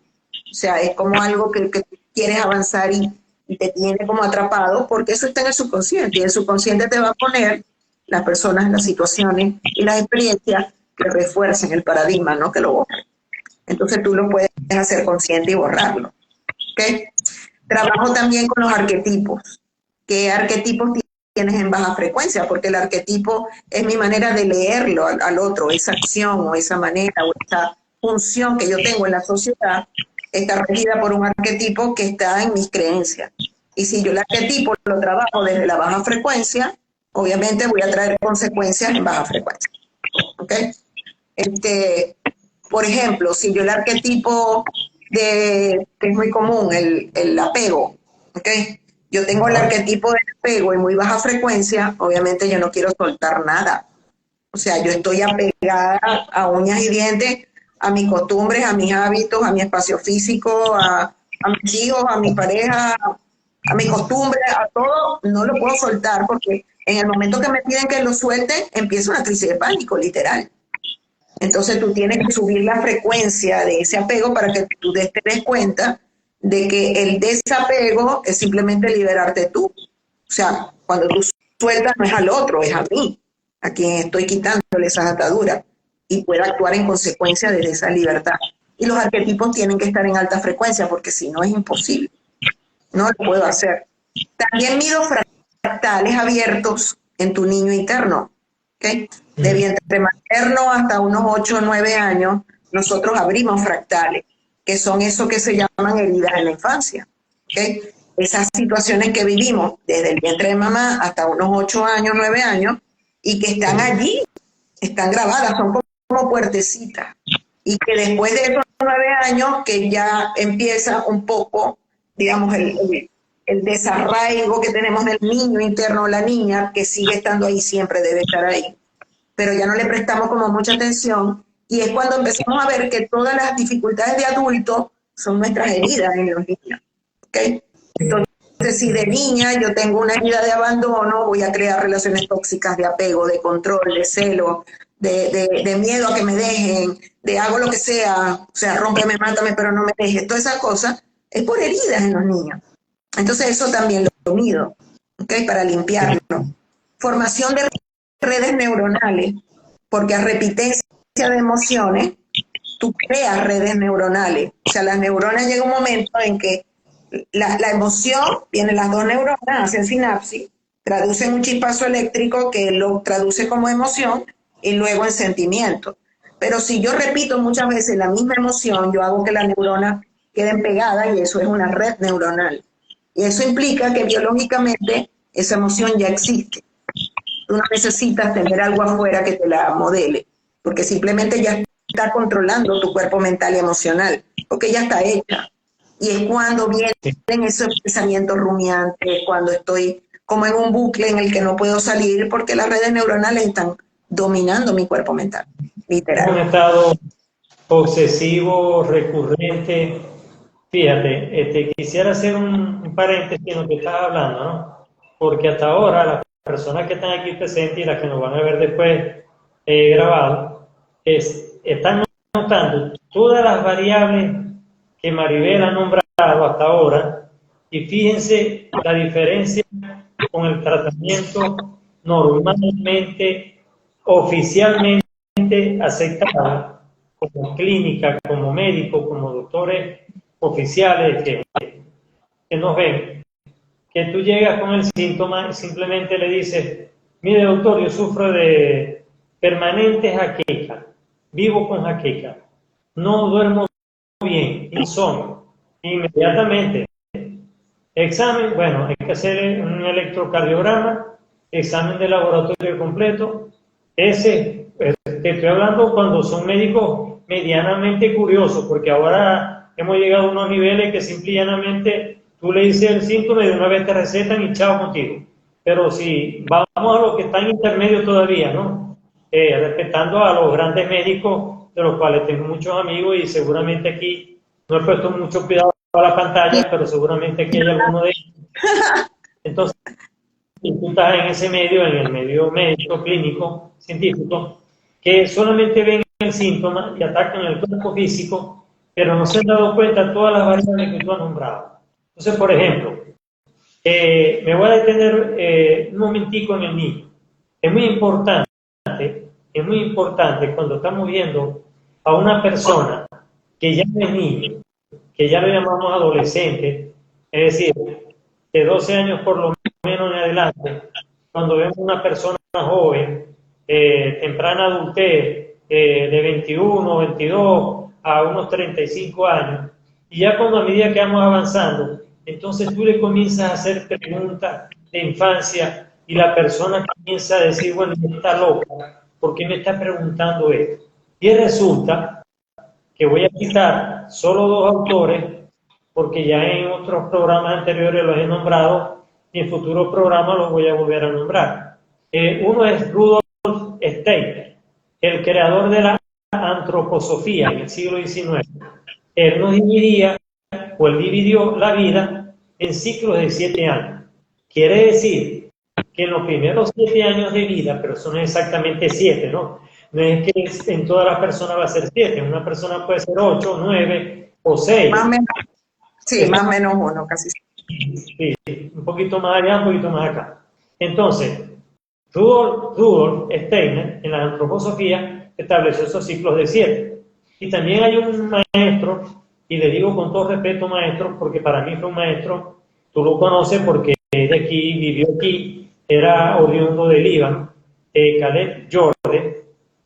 O sea, es como algo que quieres avanzar y te tiene como atrapado porque eso está en el subconsciente y el subconsciente te va a poner las personas, las situaciones y las experiencias que refuercen el paradigma, no que lo borren. Entonces tú lo puedes hacer consciente y borrarlo. ¿Okay? Trabajo también con los arquetipos. ¿Qué arquetipos tienes en baja frecuencia? Porque el arquetipo es mi manera de leerlo al otro, esa acción o esa manera o esa función que yo tengo en la sociedad está regida por un arquetipo que está en mis creencias. Y si yo el arquetipo lo trabajo desde la baja frecuencia, obviamente voy a traer consecuencias en baja frecuencia. ¿Ok? Por ejemplo, si yo el arquetipo que es muy común, el apego, ¿ok? Yo tengo el arquetipo del apego en muy baja frecuencia, obviamente yo no quiero soltar nada. O sea, yo estoy apegada a uñas y dientes, a mis costumbres, a mis hábitos, a mi espacio físico, a mis hijos, a mi pareja, a mi costumbre, a todo, no lo puedo soltar porque en el momento que me piden que lo suelte, empieza una crisis de pánico, literal. Entonces tú tienes que subir la frecuencia de ese apego para que tú te des cuenta de que el desapego es simplemente liberarte tú. O sea, cuando tú sueltas no es al otro, es a mí, a quien estoy quitándole esas ataduras y pueda actuar en consecuencia de esa libertad. Y los arquetipos tienen que estar en alta frecuencia porque si no es imposible. No lo puedo hacer. También mido fractales abiertos en tu niño interno. ¿Okay? De vientre materno hasta unos 8 o 9 años, nosotros abrimos fractales, que son eso que se llaman heridas en la infancia. ¿Okay? Esas situaciones que vivimos desde el vientre de mamá hasta unos 8 años, 9 años, y que están allí, están grabadas, son como puertecitas. Y que después de esos 9 años, que ya empieza un poco, digamos, el desarraigo que tenemos del niño interno o la niña, que sigue estando ahí, siempre debe estar ahí, pero ya no le prestamos como mucha atención y es cuando empezamos a ver que todas las dificultades de adulto son nuestras heridas en los niños. ¿Okay? Entonces, si de niña yo tengo una herida de abandono, voy a crear relaciones tóxicas de apego, de control, de celo, de miedo a que me dejen, de hago lo que sea, o sea, rómpeme, mátame, pero no me dejes. Todas esas cosas es por heridas en los niños. Entonces eso también lo mido, ¿okay? Para limpiarlo. Formación de redes neuronales, porque a repitencia de emociones, tú creas redes neuronales. O sea, las neuronas llega un momento en que la emoción, vienen las dos neuronas, hacen sinapsis, traducen un chispazo eléctrico que lo traduce como emoción y luego en sentimiento. Pero si yo repito muchas veces la misma emoción, yo hago que las neuronas queden pegadas y eso es una red neuronal. Y eso implica que biológicamente esa emoción ya existe. Tú no necesitas tener algo afuera que te la modele, porque simplemente ya está controlando tu cuerpo mental y emocional, porque ya está hecha. Y es cuando vienen esos pensamientos rumiantes, cuando estoy como en un bucle en el que no puedo salir, porque las redes neuronales están dominando mi cuerpo mental, literal. Un estado obsesivo, recurrente. Fíjate, quisiera hacer un paréntesis en lo que estás hablando, ¿no? Porque hasta ahora las personas que están aquí presentes y las que nos van a ver después grabado, están notando todas las variables que Maribel ha nombrado hasta ahora, y fíjense la diferencia con el tratamiento normalmente, oficialmente aceptado como clínica, como médico, como doctores oficiales que nos ven, que tú llegas con el síntoma y simplemente le dices, mire doctor, yo sufro de permanente jaqueca, vivo con jaqueca, no duermo bien, insomnio, inmediatamente. Examen, bueno, hay que hacer un electrocardiograma, examen de laboratorio completo. Te estoy hablando cuando son médicos medianamente curiosos, porque ahora hemos llegado a unos niveles que simplemente tú le dices el síntoma y de una vez te recetan y chao contigo. Pero si vamos a los que están intermedios todavía, ¿no? Respetando a los grandes médicos, de los cuales tengo muchos amigos y seguramente aquí no he puesto mucho cuidado a la pantalla, pero seguramente aquí hay alguno de ellos. Entonces, si tú estás en ese medio, en el medio médico, clínico, científico, que solamente ven el síntoma y atacan el cuerpo físico, pero no se han dado cuenta de todas las variables que tú has nombrado. Entonces, por ejemplo, me voy a detener un momentico en el niño. Es muy importante cuando estamos viendo a una persona que ya no es niño, que ya lo llamamos adolescente, es decir, de 12 años por lo menos en adelante, cuando vemos una persona joven, temprana adultez, de 21, 22 a unos 35 años, y ya cuando a medida que vamos avanzando, entonces tú le comienzas a hacer preguntas de infancia y la persona comienza a decir, bueno, está loca, ¿por qué me está preguntando esto? Y resulta que voy a citar solo dos autores, porque ya en otros programas anteriores los he nombrado y en futuros programas los voy a volver a nombrar. Uno es Rudolf Steiner, el creador de la antroposofía en el siglo XIX. Él nos dividía, o él dividió la vida en ciclos de 7 años. Quiere decir que en los primeros 7 años de vida, pero son exactamente 7, ¿no? No es que en todas las personas va a ser 7, una persona puede ser 8, 9 o 6. Más o menos, sí, más o menos uno, casi. Sí, un poquito más allá, un poquito más acá. Entonces, Rudolf Steiner, en la antroposofía, estableció esos ciclos de 7. Y también hay un maestro, y le digo con todo respeto maestro, porque para mí fue un maestro, tú lo conoces porque es de aquí, vivió aquí, era oriundo del Líbano, Caleb Jordan.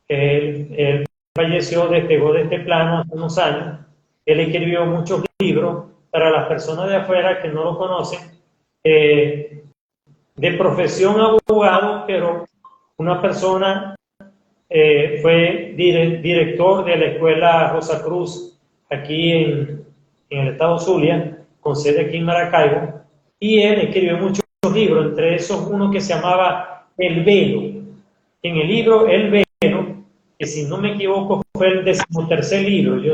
Él falleció, despegó de este plano hace unos años. Él escribió muchos libros para las personas de afuera que no lo conocen. De profesión abogado, pero una persona fue director de la escuela Rosa Cruz aquí en el estado Zulia, con sede aquí en Maracaibo, y él escribió muchos libros, entre esos uno que se llamaba El Velo. En el libro El Velo, que si no me equivoco fue el 13º libro, yo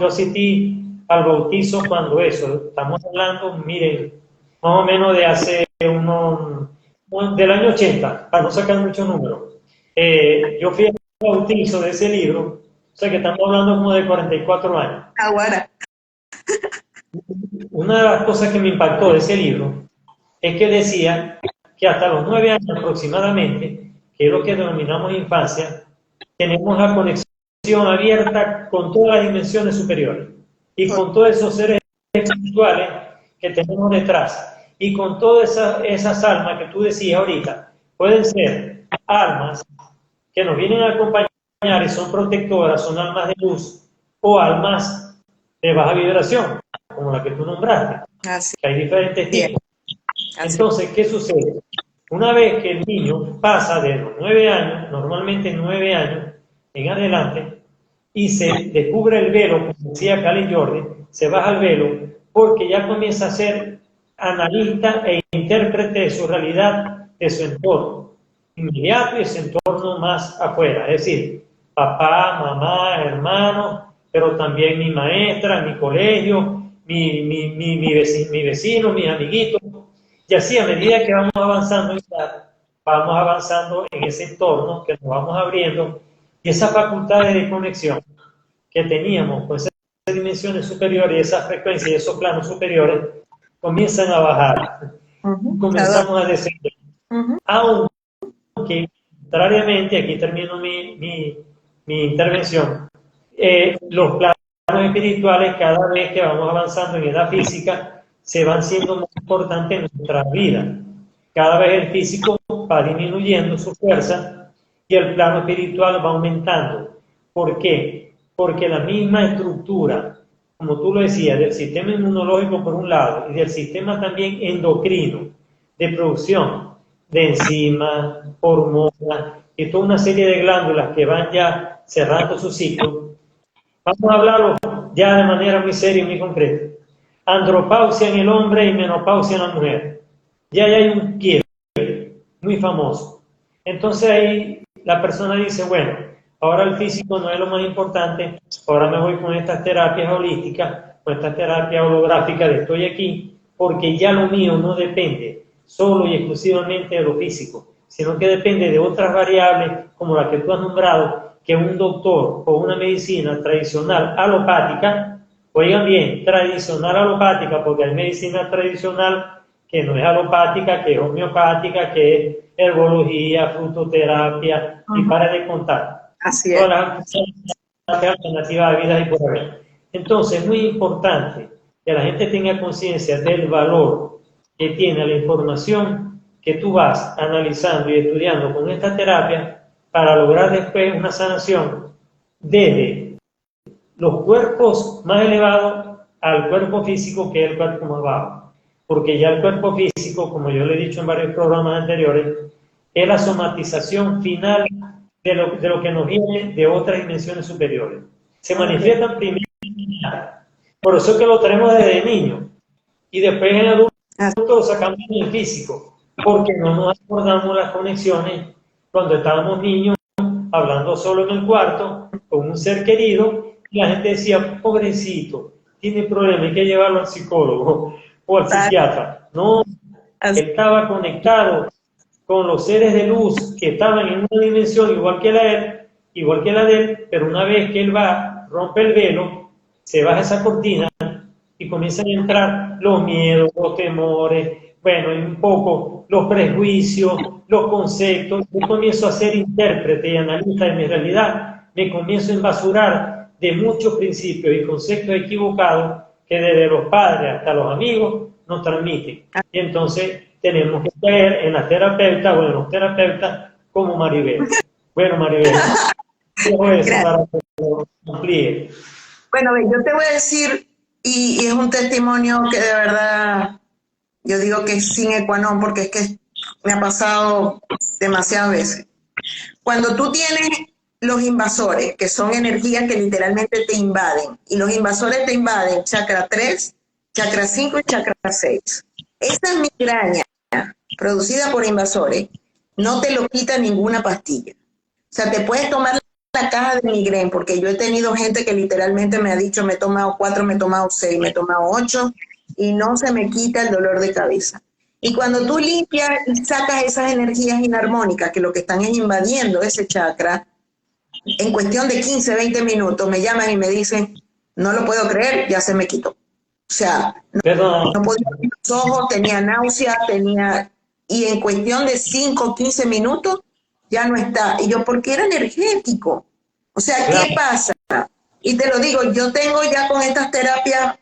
asistí al bautizo cuando eso, estamos hablando, miren, más o menos de hace del año 80, para no sacar muchos números. Yo fui al bautizo de ese libro, o sea que estamos hablando como de 44 años. Ahora. Una de las cosas que me impactó de ese libro es que decía que hasta los 9 años aproximadamente, que es lo que denominamos infancia, tenemos la conexión abierta con todas las dimensiones superiores y con todos esos seres espirituales que tenemos detrás. Y con todas esas almas que tú decías ahorita, pueden ser almas que nos vienen a acompañar y son protectoras, son almas de luz, o almas de baja vibración, como la que tú nombraste, que hay diferentes tipos. Entonces, ¿qué sucede? Una vez que el niño pasa de los 9 años, normalmente 9 años en adelante, y se descubre el velo, como decía Cali Jordi, se baja el velo, porque ya comienza a ser analista e intérprete de su realidad, de su entorno inmediato y su entorno más afuera, es decir, papá, mamá, hermanos, pero también mi maestra, mi colegio, mi vecino, mis amiguitos. Y así, a medida que vamos avanzando en ese entorno, que nos vamos abriendo, y esas facultades de conexión que teníamos con esas dimensiones superiores, esas frecuencias y esos planos superiores, comienzan a bajar. Comenzamos a descender. Aunque, contrariamente, aquí termino mi intervención, los planos espirituales, cada vez que vamos avanzando en edad física, se van siendo más importantes en nuestra vida. Cada vez el físico va disminuyendo su fuerza y el plano espiritual va aumentando. ¿Por qué? Porque la misma estructura, como tú lo decías, del sistema inmunológico por un lado y del sistema también endocrino, de producción de enzimas, hormonas y toda una serie de glándulas que van ya cerrando su ciclo. Vamos a hablarlo ya de manera muy seria y muy concreta. Andropausia en el hombre y menopausia en la mujer. Ya hay un quiebre muy famoso. Entonces ahí la persona dice, bueno, ahora el físico no es lo más importante, ahora me voy con estas terapias holísticas, con estas terapias holográficas de estoy aquí, porque ya lo mío no depende solo y exclusivamente de lo físico, sino que depende de otras variables como la que tú has nombrado, que un doctor o una medicina tradicional alopática, oigan bien, tradicional alopática, porque hay medicina tradicional que no es alopática, que es homeopática, que es herbología, frutoterapia, y para de contar. Así es. Todas las alternativas de vida y por haber. Entonces, es muy importante que la gente tenga conciencia del valor que tiene la información que tú vas analizando y estudiando con esta terapia para lograr después una sanación desde los cuerpos más elevados al cuerpo físico, que es el cuerpo más bajo. Porque ya el cuerpo físico, como yo le he dicho en varios programas anteriores, es la somatización final de lo que nos viene de otras dimensiones superiores. Se manifiestan primero, por eso es que lo tenemos desde niño, y después en adulto lo sacamos en el físico, porque no nos acordamos las conexiones cuando estábamos niños, hablando solo en el cuarto, con un ser querido, y la gente decía, pobrecito, tiene problemas, hay que llevarlo al psicólogo o al psiquiatra. No, estaba conectado con los seres de luz que estaban en una dimensión igual que la de él, pero una vez que él va, rompe el velo, se baja esa cortina y comienzan a entrar los miedos, los temores, bueno, y un poco los prejuicios, los conceptos. Yo comienzo a ser intérprete y analista de mi realidad, me comienzo a embasurar de muchos principios y conceptos equivocados que desde los padres hasta los amigos nos transmiten. Y entonces tenemos que caer en las terapeutas o en los terapeutas como Maribel. Bueno, Maribel, dejo eso para que lo amplíe. Bueno, yo te voy a decir, y es un testimonio que de verdad, yo digo que es sine qua non, porque es que me ha pasado demasiadas veces. Cuando tú tienes los invasores, que son energías que literalmente te invaden, y los invasores te invaden chakra 3, chakra 5 y chakra 6. Esa migraña producida por invasores no te lo quita ninguna pastilla. O sea, te puedes tomar la caja de migraine, porque yo he tenido gente que literalmente me ha dicho, me he tomado 4, me he tomado 6, me he tomado 8, y no se me quita el dolor de cabeza. Y cuando tú limpias y sacas esas energías inarmónicas, que lo que están es invadiendo ese chakra, en cuestión de 15, 20 minutos me llaman y me dicen, no lo puedo creer, ya se me quitó. O sea, no podía abrir los ojos, tenía náuseas, y en cuestión de 5, 15 minutos ya no está. Y yo, porque era energético. O sea, ¿qué pasa? Y te lo digo, yo tengo ya con estas terapias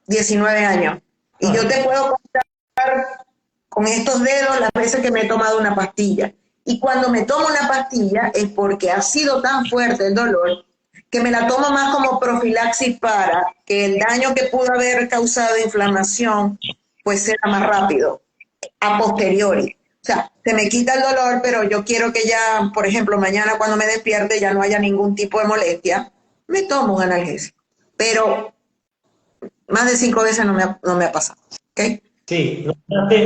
19 años. Y yo te puedo contar con estos dedos las veces que me he tomado una pastilla. Y cuando me tomo una pastilla es porque ha sido tan fuerte el dolor que me la tomo más como profilaxis para que el daño que pudo haber causado inflamación pues sea más rápido, a posteriori. O sea, se me quita el dolor, pero yo quiero que ya, por ejemplo, mañana cuando me despierte ya no haya ningún tipo de molestia, me tomo un analgésico. Pero más de 5 veces no me ha pasado. ¿Okay? Sí,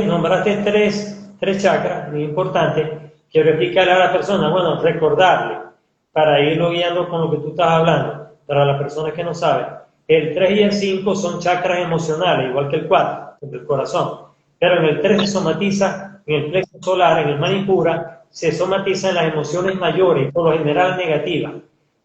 nombraste tres chakras, muy importante. Quiero explicarle a la persona, bueno, recordarle, para irlo guiando con lo que tú estás hablando, para las personas que no saben. El 3 y el 5 son chakras emocionales, igual que el 4, el del corazón. Pero en el 3 se somatiza, en el plexo solar, en el manipura, se somatiza en las emociones mayores, por lo general negativas.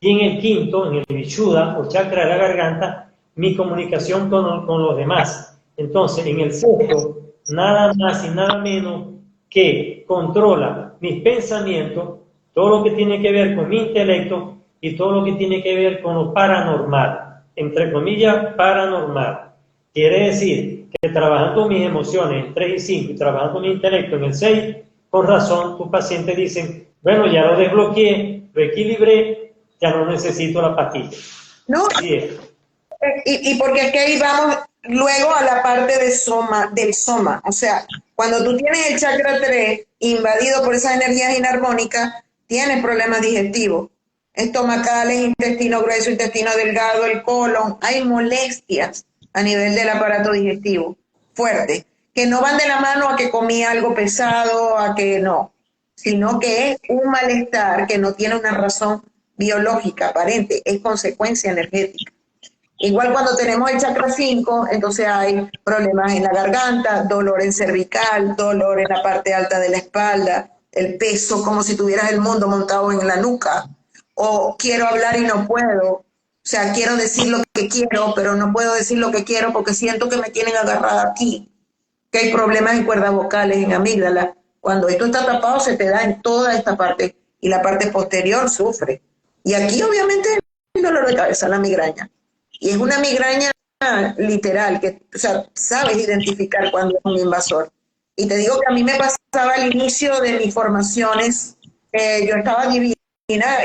Y en el quinto, en el vishuddha, o chakra de la garganta, mi comunicación con los demás. Entonces, en el sexto, nada más y nada menos que controla mis pensamientos, todo lo que tiene que ver con mi intelecto y todo lo que tiene que ver con lo paranormal, entre comillas, paranormal. Quiere decir que trabajando mis emociones en 3 y 5 y trabajando mi intelecto en el 6, con razón tus pacientes dicen, bueno, ya lo desbloqueé, lo equilibré, ya no necesito la pastilla. No, Así es. y porque aquí vamos luego a la parte del soma. O sea, cuando tú tienes el chakra 3 invadido por esas energías inarmónicas, tienes problemas digestivos, estomacales, intestino grueso, intestino delgado, el colon. Hay molestias a nivel del aparato digestivo fuerte, que no van de la mano a que comí algo pesado, a que no, sino que es un malestar que no tiene una razón biológica aparente, es consecuencia energética. Igual cuando tenemos el chakra 5, entonces hay problemas en la garganta, dolor en cervical, dolor en la parte alta de la espalda, el peso como si tuvieras el mundo montado en la nuca, o quiero hablar y no puedo, o sea, quiero decir lo que quiero, pero no puedo decir lo que quiero porque siento que me tienen agarrada aquí, que hay problemas en cuerdas vocales, en amígdala. Cuando esto está tapado se te da en toda esta parte y la parte posterior sufre. Y aquí obviamente el dolor de cabeza, la migraña. Y es una migraña literal, que o sea, sabes identificar cuando es un invasor. Y te digo que a mí me pasaba al inicio de mis formaciones, yo estaba divina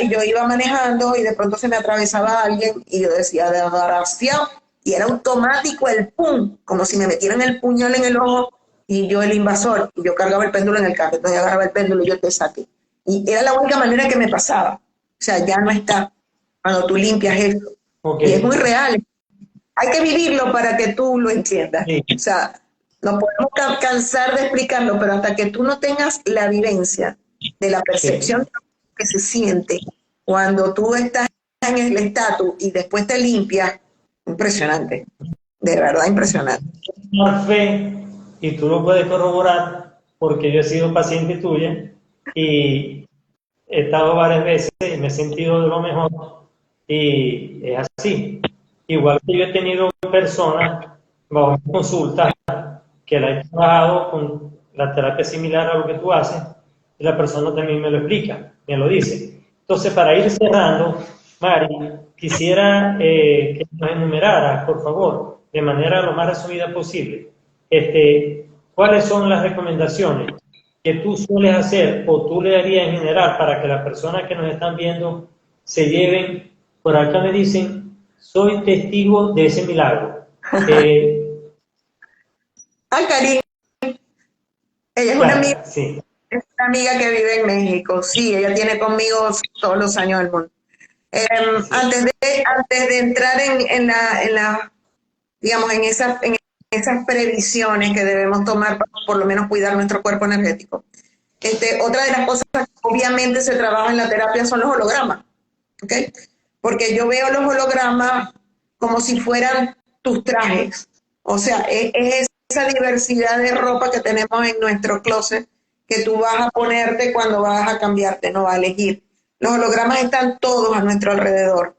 y yo iba manejando y de pronto se me atravesaba alguien y yo decía, desgraciado, y era automático el pum, como si me metieran el puñal en el ojo y yo el invasor, y yo cargaba el péndulo en el carro, entonces agarraba el péndulo y yo te saqué. Y era la única manera que me pasaba. O sea, ya no está cuando tú limpias eso. Okay. Y es muy real. Hay que vivirlo para que tú lo entiendas. Sí. O sea, no podemos cansar de explicarlo, pero hasta que tú no tengas la vivencia de la percepción Sí. que se siente cuando tú estás en el estatus y después te limpias, impresionante. De verdad, impresionante. Fe, y tú lo puedes corroborar porque yo he sido paciente tuya y he estado varias veces y me he sentido de lo mejor y es así. Igual que yo he tenido personas bajo mi consulta que la he trabajado con la terapia similar a lo que tú haces y la persona también me lo explica, me lo dice. Entonces, para ir cerrando, Mari, quisiera que nos enumeraras, por favor, de manera lo más resumida posible, cuáles son las recomendaciones que tú sueles hacer o tú le darías en general para que las personas que nos están viendo se lleven. Por acá me dicen, soy testigo de ese milagro. Karin, ella es Claro, sí. una amiga que vive en México. Sí, ella tiene conmigo todos los años del mundo. Sí. Antes de entrar digamos, en esas previsiones que debemos tomar para por lo menos cuidar nuestro cuerpo energético. Otra de las cosas que obviamente se trabaja en la terapia son los hologramas, ¿ok? Porque yo veo los hologramas como si fueran tus trajes. O sea, es esa diversidad de ropa que tenemos en nuestro closet que tú vas a ponerte cuando vas a cambiarte, no vas a elegir. Los hologramas están todos a nuestro alrededor.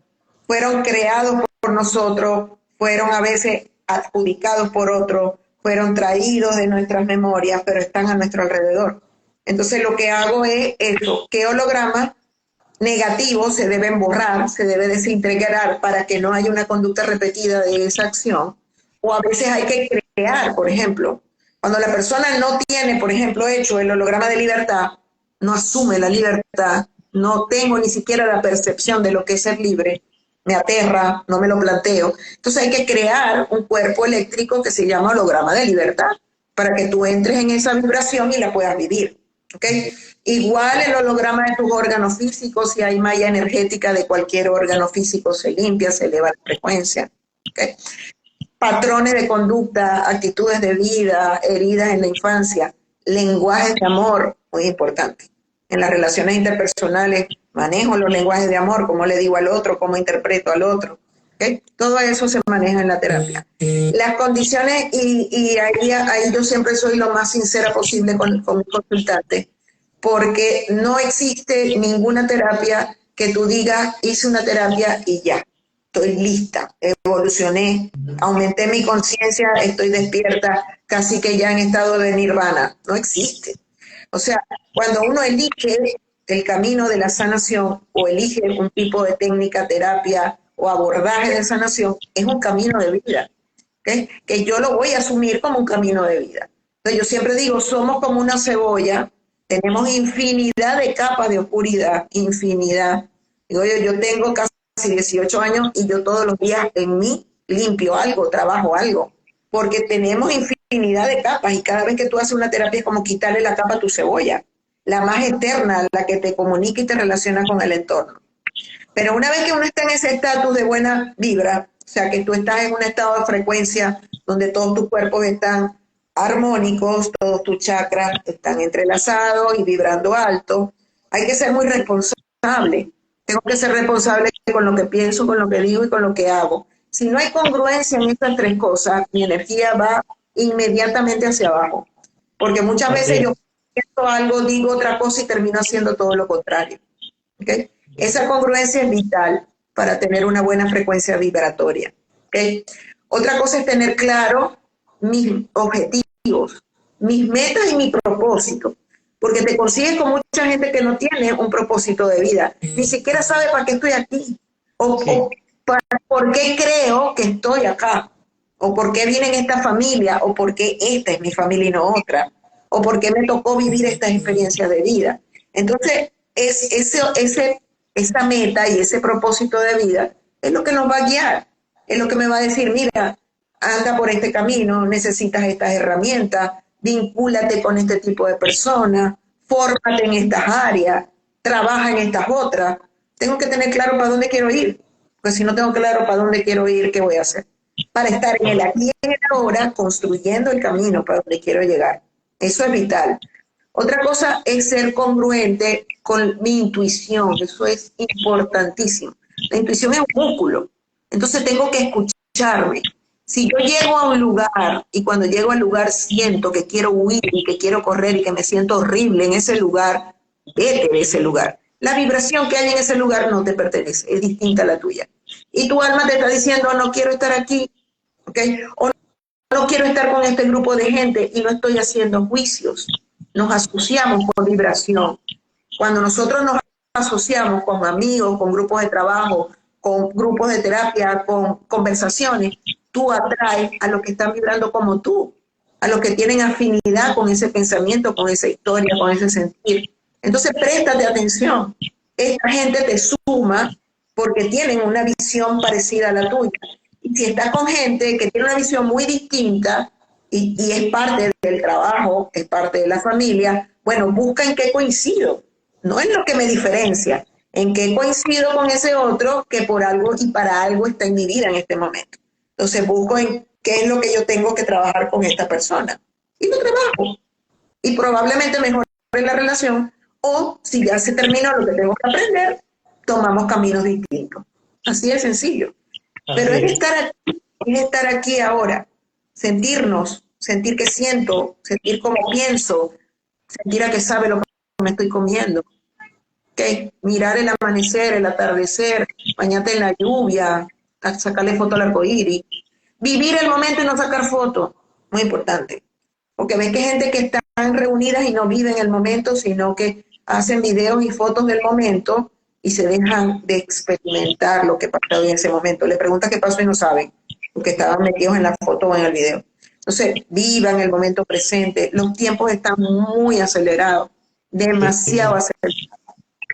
Fueron creados por nosotros, fueron a veces adjudicados por otros, fueron traídos de nuestras memorias, pero están a nuestro alrededor. Entonces lo que hago es eso, qué hologramas negativos se deben borrar, se debe desintegrar para que no haya una conducta repetida de esa acción, o a veces hay que crear, por ejemplo. Cuando la persona no tiene, por ejemplo, hecho el holograma de libertad, no asume la libertad, no tengo ni siquiera la percepción de lo que es ser libre, me aterra, no me lo planteo. Entonces hay que crear un cuerpo eléctrico que se llama holograma de libertad para que tú entres en esa vibración y la puedas vivir. ¿Okay? Igual el holograma de tus órganos físicos, si hay malla energética de cualquier órgano físico, se limpia, se eleva la frecuencia. ¿Okay? Patrones de conducta, actitudes de vida, heridas en la infancia, lenguajes de amor, muy importante. En las relaciones interpersonales manejo los lenguajes de amor, cómo le digo al otro, cómo interpreto al otro. ¿Okay? Todo eso se maneja en la terapia. Las condiciones, y ahí yo siempre soy lo más sincera posible con mi consultante, porque no existe ninguna terapia que tú digas, hice una terapia y ya, estoy lista, evolucioné, aumenté mi conciencia, estoy despierta, casi que ya en estado de nirvana. No existe. O sea, cuando uno elige el camino de la sanación o elige un tipo de técnica, terapia o abordaje de sanación, es un camino de vida, ¿okay? Que yo lo voy a asumir como un camino de vida. Entonces yo siempre digo, somos como una cebolla, tenemos infinidad de capas de oscuridad, infinidad. Digo yo tengo casi 18 años y yo todos los días en mí limpio algo, trabajo algo, porque tenemos infinidad de capas y cada vez que tú haces una terapia es como quitarle la capa a tu cebolla, la más eterna, la que te comunica y te relaciona con el entorno. Pero una vez que uno está en ese estatus de buena vibra, o sea, que tú estás en un estado de frecuencia donde todos tus cuerpos están armónicos, todos tus chakras están entrelazados y vibrando alto, hay que ser muy responsable. Tengo que ser responsable con lo que pienso, con lo que digo y con lo que hago. Si no hay congruencia en estas tres cosas, mi energía va inmediatamente hacia abajo. Porque muchas veces yo pienso algo, digo otra cosa y termino haciendo todo lo contrario. ¿Okay? Esa congruencia es vital para tener una buena frecuencia vibratoria. ¿Okay? Otra cosa es tener claro mis objetivos, mis metas y mi propósito. Porque te consigues con mucha gente que no tiene un propósito de vida. Ni siquiera sabe para qué estoy aquí. O por qué creo que estoy acá. O por qué vine en esta familia. O por qué esta es mi familia y no otra. O por qué me tocó vivir estas experiencias de vida. Entonces, esa meta y ese propósito de vida es lo que nos va a guiar. Es lo que me va a decir, mira, anda por este camino, necesitas estas herramientas, vincúlate con este tipo de personas, fórmate en estas áreas, trabaja en estas otras. Tengo que tener claro para dónde quiero ir, porque si no tengo claro para dónde quiero ir, ¿qué voy a hacer? Para estar en el aquí y en el ahora, construyendo el camino para donde quiero llegar. Eso es vital. Otra cosa es ser congruente con mi intuición, eso es importantísimo. La intuición es un músculo, entonces tengo que escucharme. Si yo llego a un lugar y cuando llego al lugar siento que quiero huir y que quiero correr y que me siento horrible en ese lugar, vete de ese lugar. La vibración que hay en ese lugar no te pertenece, es distinta a la tuya. Y tu alma te está diciendo, no quiero estar aquí, ¿okay? O no quiero estar con este grupo de gente y no estoy haciendo juicios. Nos asociamos con vibración. Cuando nosotros nos asociamos con amigos, con grupos de trabajo, con grupos de terapia, con conversaciones, tú atraes a los que están vibrando como tú, a los que tienen afinidad con ese pensamiento, con esa historia, con ese sentir. Entonces, préstate atención. Esta gente te suma porque tienen una visión parecida a la tuya. Y si estás con gente que tiene una visión muy distinta y es parte del trabajo, es parte de la familia, bueno, busca en qué coincido. No es lo que me diferencia, en qué coincido con ese otro que por algo y para algo está en mi vida en este momento. Entonces busco en qué es lo que yo tengo que trabajar con esta persona. Y lo trabajo. Y probablemente mejore la relación, o si ya se terminó lo que tengo que aprender, tomamos caminos distintos. Así de sencillo. Pero es estar aquí ahora, sentirnos, sentir que siento, sentir cómo pienso, sentir a que sabe lo que me estoy comiendo. ¿Okay? Mirar el amanecer, el atardecer, bañarte en la lluvia, sacarle foto al arcoíris. Vivir el momento y no sacar fotos, muy importante. Porque ves que hay gente que están reunidas y no viven el momento, sino que hacen videos y fotos del momento y se dejan de experimentar lo que pasó en ese momento. Le preguntas qué pasó y no saben, porque estaban metidos en la foto o en el video. Entonces, vivan el momento presente. Los tiempos están muy acelerados, demasiado acelerados.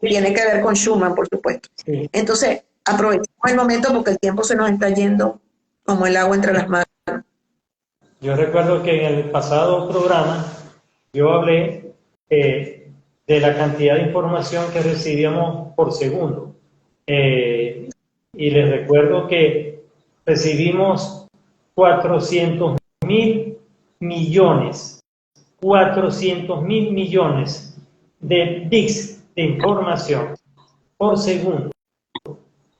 Tiene que ver con Schumann, por supuesto. Sí. Entonces, aprovechemos el momento porque el tiempo se nos está yendo como el agua entre las manos. Yo recuerdo que en el pasado programa yo hablé de la cantidad de información que recibíamos por segundo. Y les recuerdo que recibimos 400.000 millones, 400.000 millones de bits de información por segundo.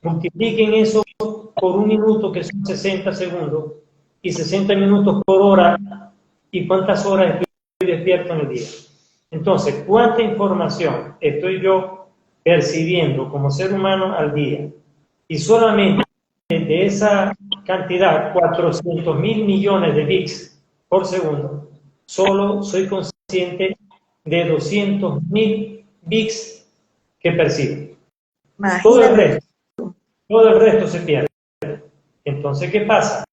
Multipliquen eso por un minuto, que son 60 segundos, y 60 minutos por hora, y cuántas horas estoy despierto en el día. Entonces, ¿cuánta información estoy yo percibiendo como ser humano al día? Y solamente de esa cantidad, 400.000 millones de bits por segundo, solo soy consciente de 200.000 bits que percibo. Todo el resto se pierde. Entonces, ¿qué pasa?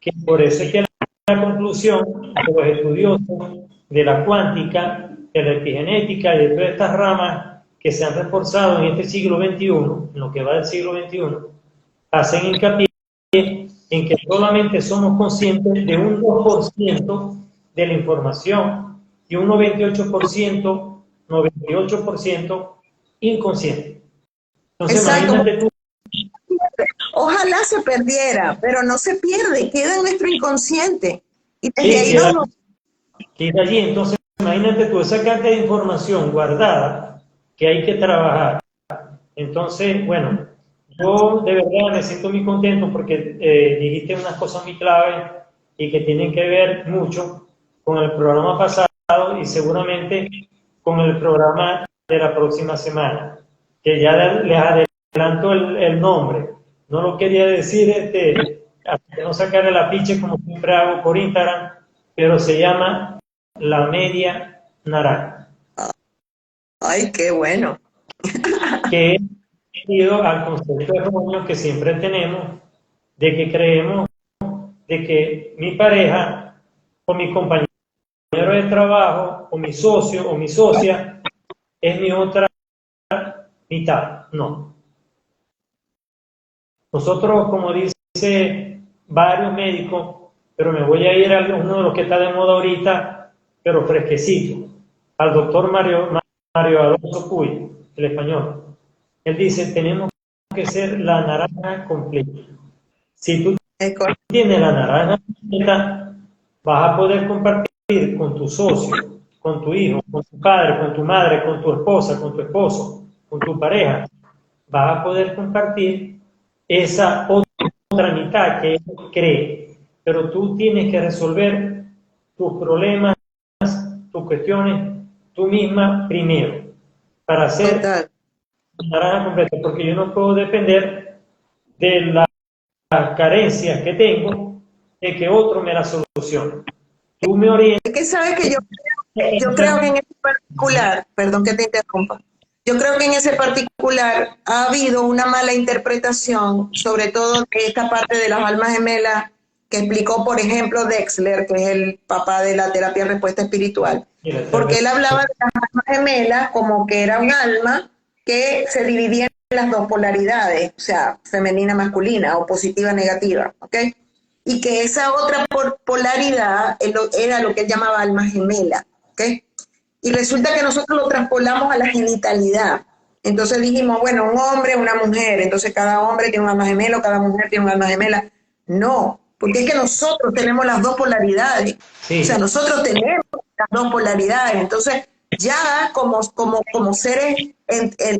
Que por eso es que la conclusión de los estudiosos de la cuántica, de la epigenética y de todas estas ramas que se han reforzado en este siglo XXI, en lo que va del siglo XXI, hacen hincapié en que solamente somos conscientes de un 2% de la información y un 98% inconsciente. Entonces, exacto. imagínate tú. Ojalá se perdiera, pero no se pierde, queda en nuestro inconsciente. Y desde Sí, ahí queda allí. Entonces, imagínate tú esa cantidad de información guardada que hay que trabajar. Entonces, bueno, yo de verdad me siento muy contento porque dijiste unas cosas muy claves y que tienen que ver mucho con el programa pasado y seguramente con el programa de la próxima semana, que ya les adelanto el nombre. No lo quería decir hasta que no sacarle la piche como siempre hago por Instagram, pero se llama La Media Naranja. Ay, qué bueno. Que es debido al concepto erróneo que siempre tenemos de que creemos de que mi pareja o mi compañero de trabajo o mi socio o mi socia es mi otra mitad. No. Nosotros, como dice varios médicos, pero me voy a ir a uno de los que está de moda ahorita, pero fresquecito, al doctor Mario Alonso Puy, el español. Él dice, tenemos que ser la naranja completa. Si tú tienes la naranja completa, vas a poder compartir con tu socio, con tu hijo, con tu padre, con tu madre, con tu esposa, con tu esposo, con tu pareja. Vas a poder compartir esa otra mitad que él cree. Pero tú tienes que resolver tus problemas, tus cuestiones, tú misma primero, para hacer Total. naranja completa, porque yo no puedo depender de las carencias que tengo de que otro me la solucione. Tú me orientas. Es que sabes que yo creo que en ese particular, perdón que te interrumpa, yo creo que en ese particular ha habido una mala interpretación, sobre todo de esta parte de las almas gemelas que explicó, por ejemplo, Dexler, que es el papá de la terapia de respuesta espiritual, porque él hablaba de las almas gemelas como que era un alma que se dividía en las dos polaridades, o sea, femenina, masculina, o positiva, negativa, ¿ok? Y que esa otra polaridad era lo que él llamaba alma gemela, ¿ok? Y resulta que nosotros lo traspolamos a la genitalidad. Entonces dijimos, bueno, un hombre, una mujer, entonces cada hombre tiene un alma gemela, cada mujer tiene un alma gemela. No, porque es que nosotros tenemos las dos polaridades. Sí. O sea, nosotros tenemos las dos polaridades. Entonces, ya como seres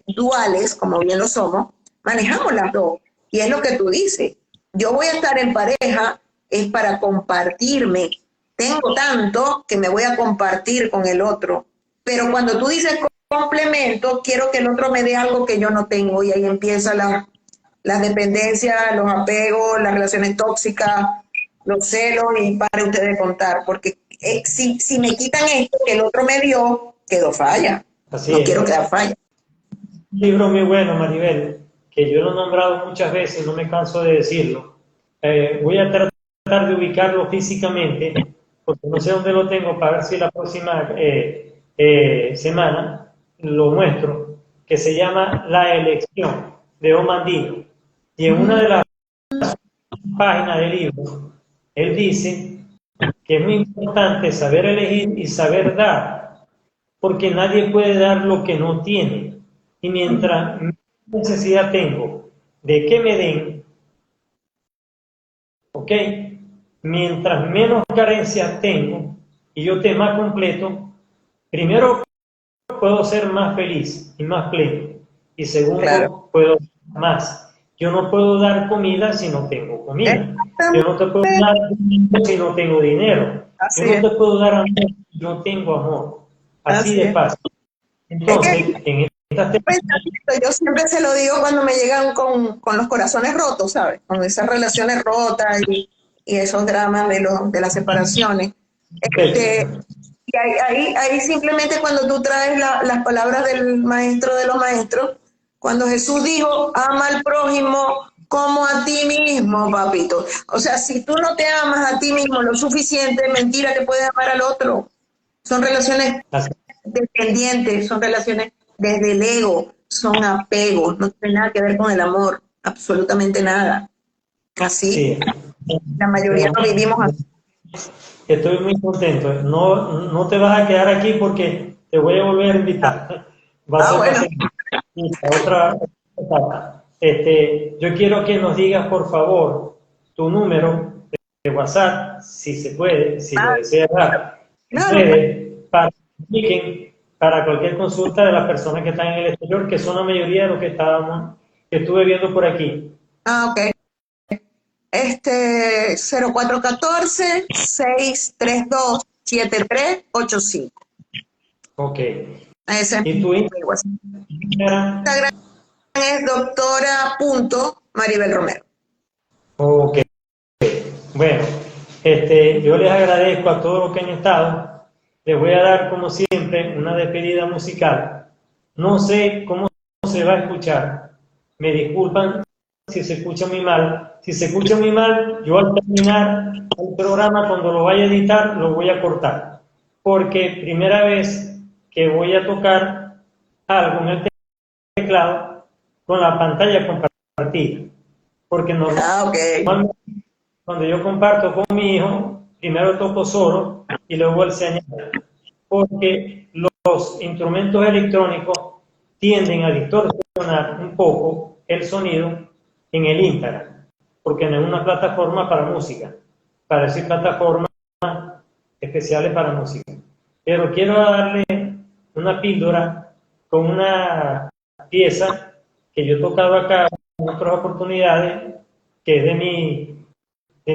duales, como bien lo somos, manejamos las dos. Y es lo que tú dices. Yo voy a estar en pareja, es para compartirme. Tengo tanto que me voy a compartir con el otro. Pero cuando tú dices complemento, quiero que el otro me dé algo que yo no tengo. Y ahí empieza las dependencias, los apegos, las relaciones tóxicas, los celos, y para ustedes contar. Porque si me quitan esto que el otro me dio, quedó falla. Así no es. Quiero quedar falla. Un libro muy bueno, Maribel, que yo lo he nombrado muchas veces, no me canso de decirlo. Voy a tratar tratar de ubicarlo físicamente, porque no sé dónde lo tengo, para ver si la próxima semana lo muestro, que se llama La elección, de Omandino. Y en una de las páginas del libro, él dice que es muy importante saber elegir y saber dar, porque nadie puede dar lo que no tiene. Y mientras necesidad tengo de que me den, ¿ok? Mientras menos carencias tengo y yo esté más completo, primero puedo ser más feliz y más pleno. Y segundo, Claro. puedo dar más. Yo no puedo dar comida si no tengo comida. Yo no te puedo dar dinero si no tengo dinero. Así Yo no es. te puedo dar amor si no tengo amor. Así Así de es. fácil. Entonces, Es que en estas pensamiento, yo siempre se lo digo cuando me llegan con los corazones rotos, ¿sabes? Con esas relaciones rotas y esos dramas de las separaciones. Este, y ahí simplemente cuando tú traes las palabras del maestro de los maestros, cuando Jesús dijo, ama al prójimo como a ti mismo, papito. O sea, si tú no te amas a ti mismo lo suficiente, es mentira que puedes amar al otro. Son relaciones dependientes, son relaciones desde el ego, son apegos, no tiene nada que ver con el amor, absolutamente nada. Así, sí. la mayoría no vivimos así. Estoy muy contento. No, no te vas a quedar aquí porque te voy a volver a invitar. Va a ser Bueno. otra etapa. Yo quiero que nos digas, por favor, tu número de WhatsApp, si se puede, si lo deseas dar, Claro, claro. para que expliquen para cualquier consulta de las personas que están en el exterior, que son la mayoría de los que estuve viendo por aquí. Ok. 0414-632-7385. Ok. Ese es ¿Y tu mi WhatsApp. Instagram? Instagram es doctora.maribel Romero. Ok. Bueno, yo les agradezco a todos los que han estado. Les voy a dar, como siempre, una despedida musical. No sé cómo se va a escuchar. Me disculpan si se escucha muy mal. Si se escucha muy mal, yo al terminar el programa, cuando lo vaya a editar, lo voy a cortar. Porque primera vez que voy a tocar algo en el teclado con la pantalla compartida. Porque normalmente cuando yo comparto con mi hijo, primero toco solo y luego él se añade. Porque los instrumentos electrónicos tienden a distorsionar un poco el sonido en el Instagram, porque no es una plataforma para música, para decir plataformas especiales para música. Pero quiero darle una píldora con una pieza que yo he tocado acá en otras oportunidades, que es de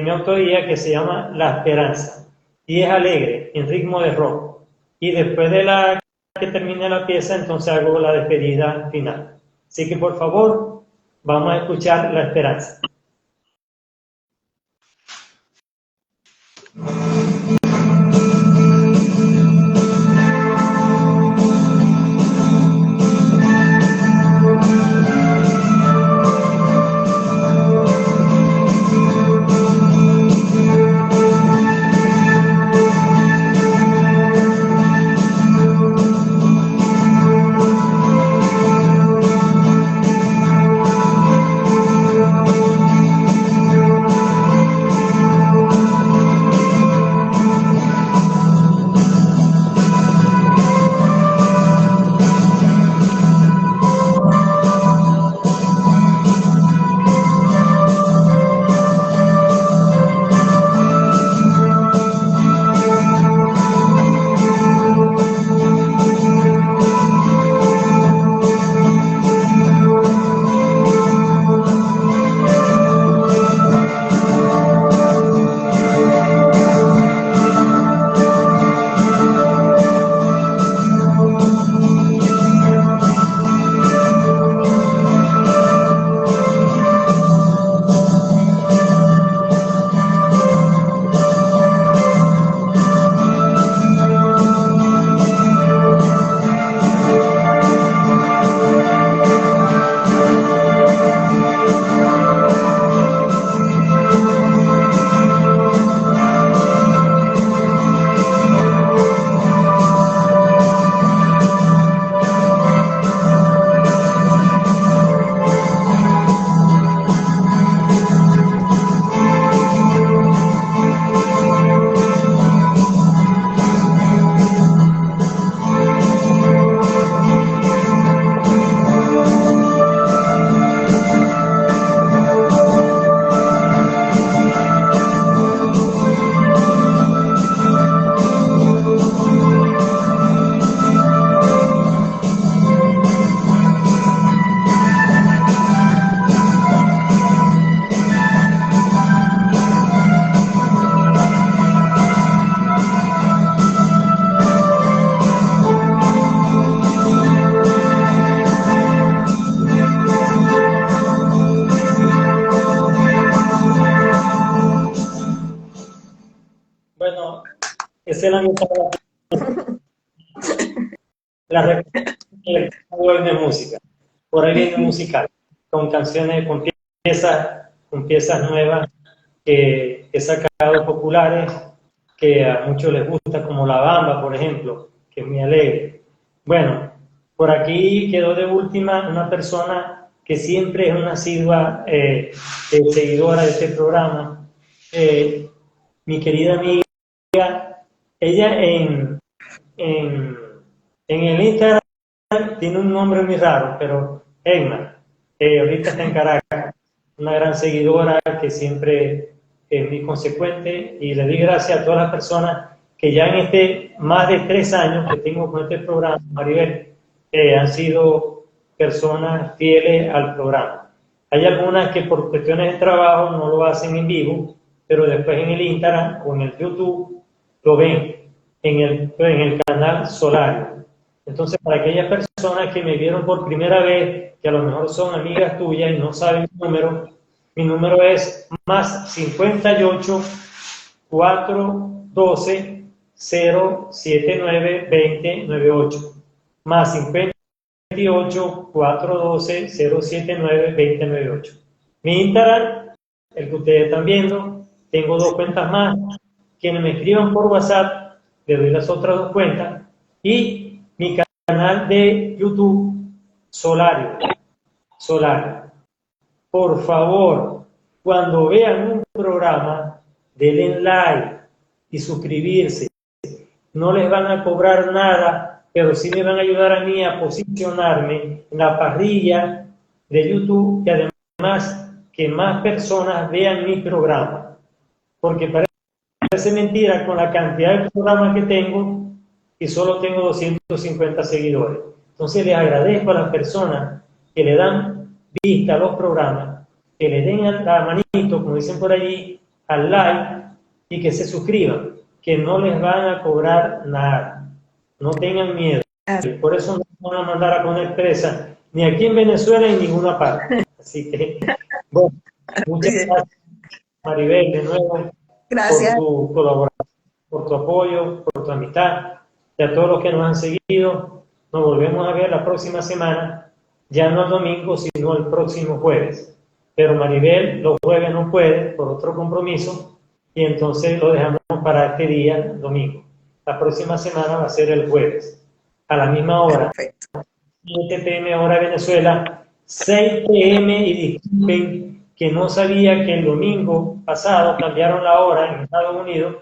mi autoría, que se llama La Esperanza, y es alegre, en ritmo de rock. Y después de que termine la pieza, entonces hago la despedida final. Así que por favor, vamos a escuchar La Esperanza. es la mitad la web de música. Por ahí viene musical, con canciones, con piezas nuevas que he sacado populares, que a muchos les gusta, como La Bamba, por ejemplo, que es muy alegre. Bueno, por aquí quedó de última una persona que siempre es una asidua seguidora de este programa, mi querida amiga. Ella en el Instagram tiene un nombre muy raro, pero Egma, ahorita está en Caracas, una gran seguidora que siempre es muy consecuente, y le doy gracias a todas las personas que ya en más de 3 años que tengo con este programa, Maribel, han sido personas fieles al programa. Hay algunas que por cuestiones de trabajo no lo hacen en vivo, pero después en el Instagram o en el YouTube lo ven en el canal Solario. Entonces, para aquellas personas que me vieron por primera vez, que a lo mejor son amigas tuyas y no saben mi número es más 58 412 079 2098. Más 58 412 079 2098. Mi Instagram, el que ustedes están viendo, tengo 2 cuentas más. Quienes me escriban por WhatsApp, le doy las otras 2 cuentas. Y mi canal de YouTube, Solario. Por favor, cuando vean un programa, denle like y suscribirse. No les van a cobrar nada, pero sí me van a ayudar a mí a posicionarme en la parrilla de YouTube, y además que más personas vean mi programa. Porque parece mentira con la cantidad de programas que tengo y solo tengo 250 seguidores. Entonces les agradezco a las personas que le dan vista a los programas, que le den la manito, como dicen por allí, al like, y que se suscriban, que no les van a cobrar nada. No tengan miedo. Por eso no van a mandar a poner presa, ni aquí en Venezuela ni en ninguna parte. Así que, bueno, muchas gracias, Maribel, de nuevo. Gracias. Por tu colaboración, por tu apoyo, por tu amistad, y a todos los que nos han seguido. Nos volvemos a ver la próxima semana, ya no el domingo, sino el próximo jueves. Pero Maribel los jueves no puede por otro compromiso, y entonces lo dejamos para este día, domingo. La próxima semana va a ser el jueves, a la misma hora. Perfecto. 7 p.m. hora de Venezuela, 6 p.m. y disculpen que no sabía que el domingo pasado cambiaron la hora en Estados Unidos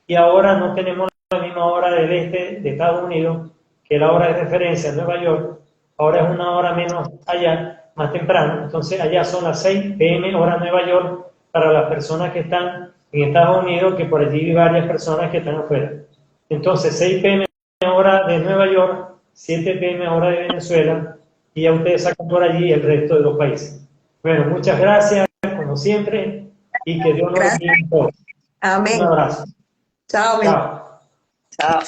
y ahora no tenemos la misma hora del este de Estados Unidos, que la hora de referencia en Nueva York. Ahora es una hora menos allá, más temprano. Entonces allá son las 6 p.m. hora Nueva York para las personas que están en Estados Unidos, que por allí hay varias personas que están afuera. Entonces 6 p.m. hora de Nueva York, 7 p.m. hora de Venezuela, y ya ustedes sacan por allí el resto de los países. Bueno, muchas gracias, como siempre, y que Dios nos bendiga a todos. Amén. Un abrazo. Chao. Chao. Chao.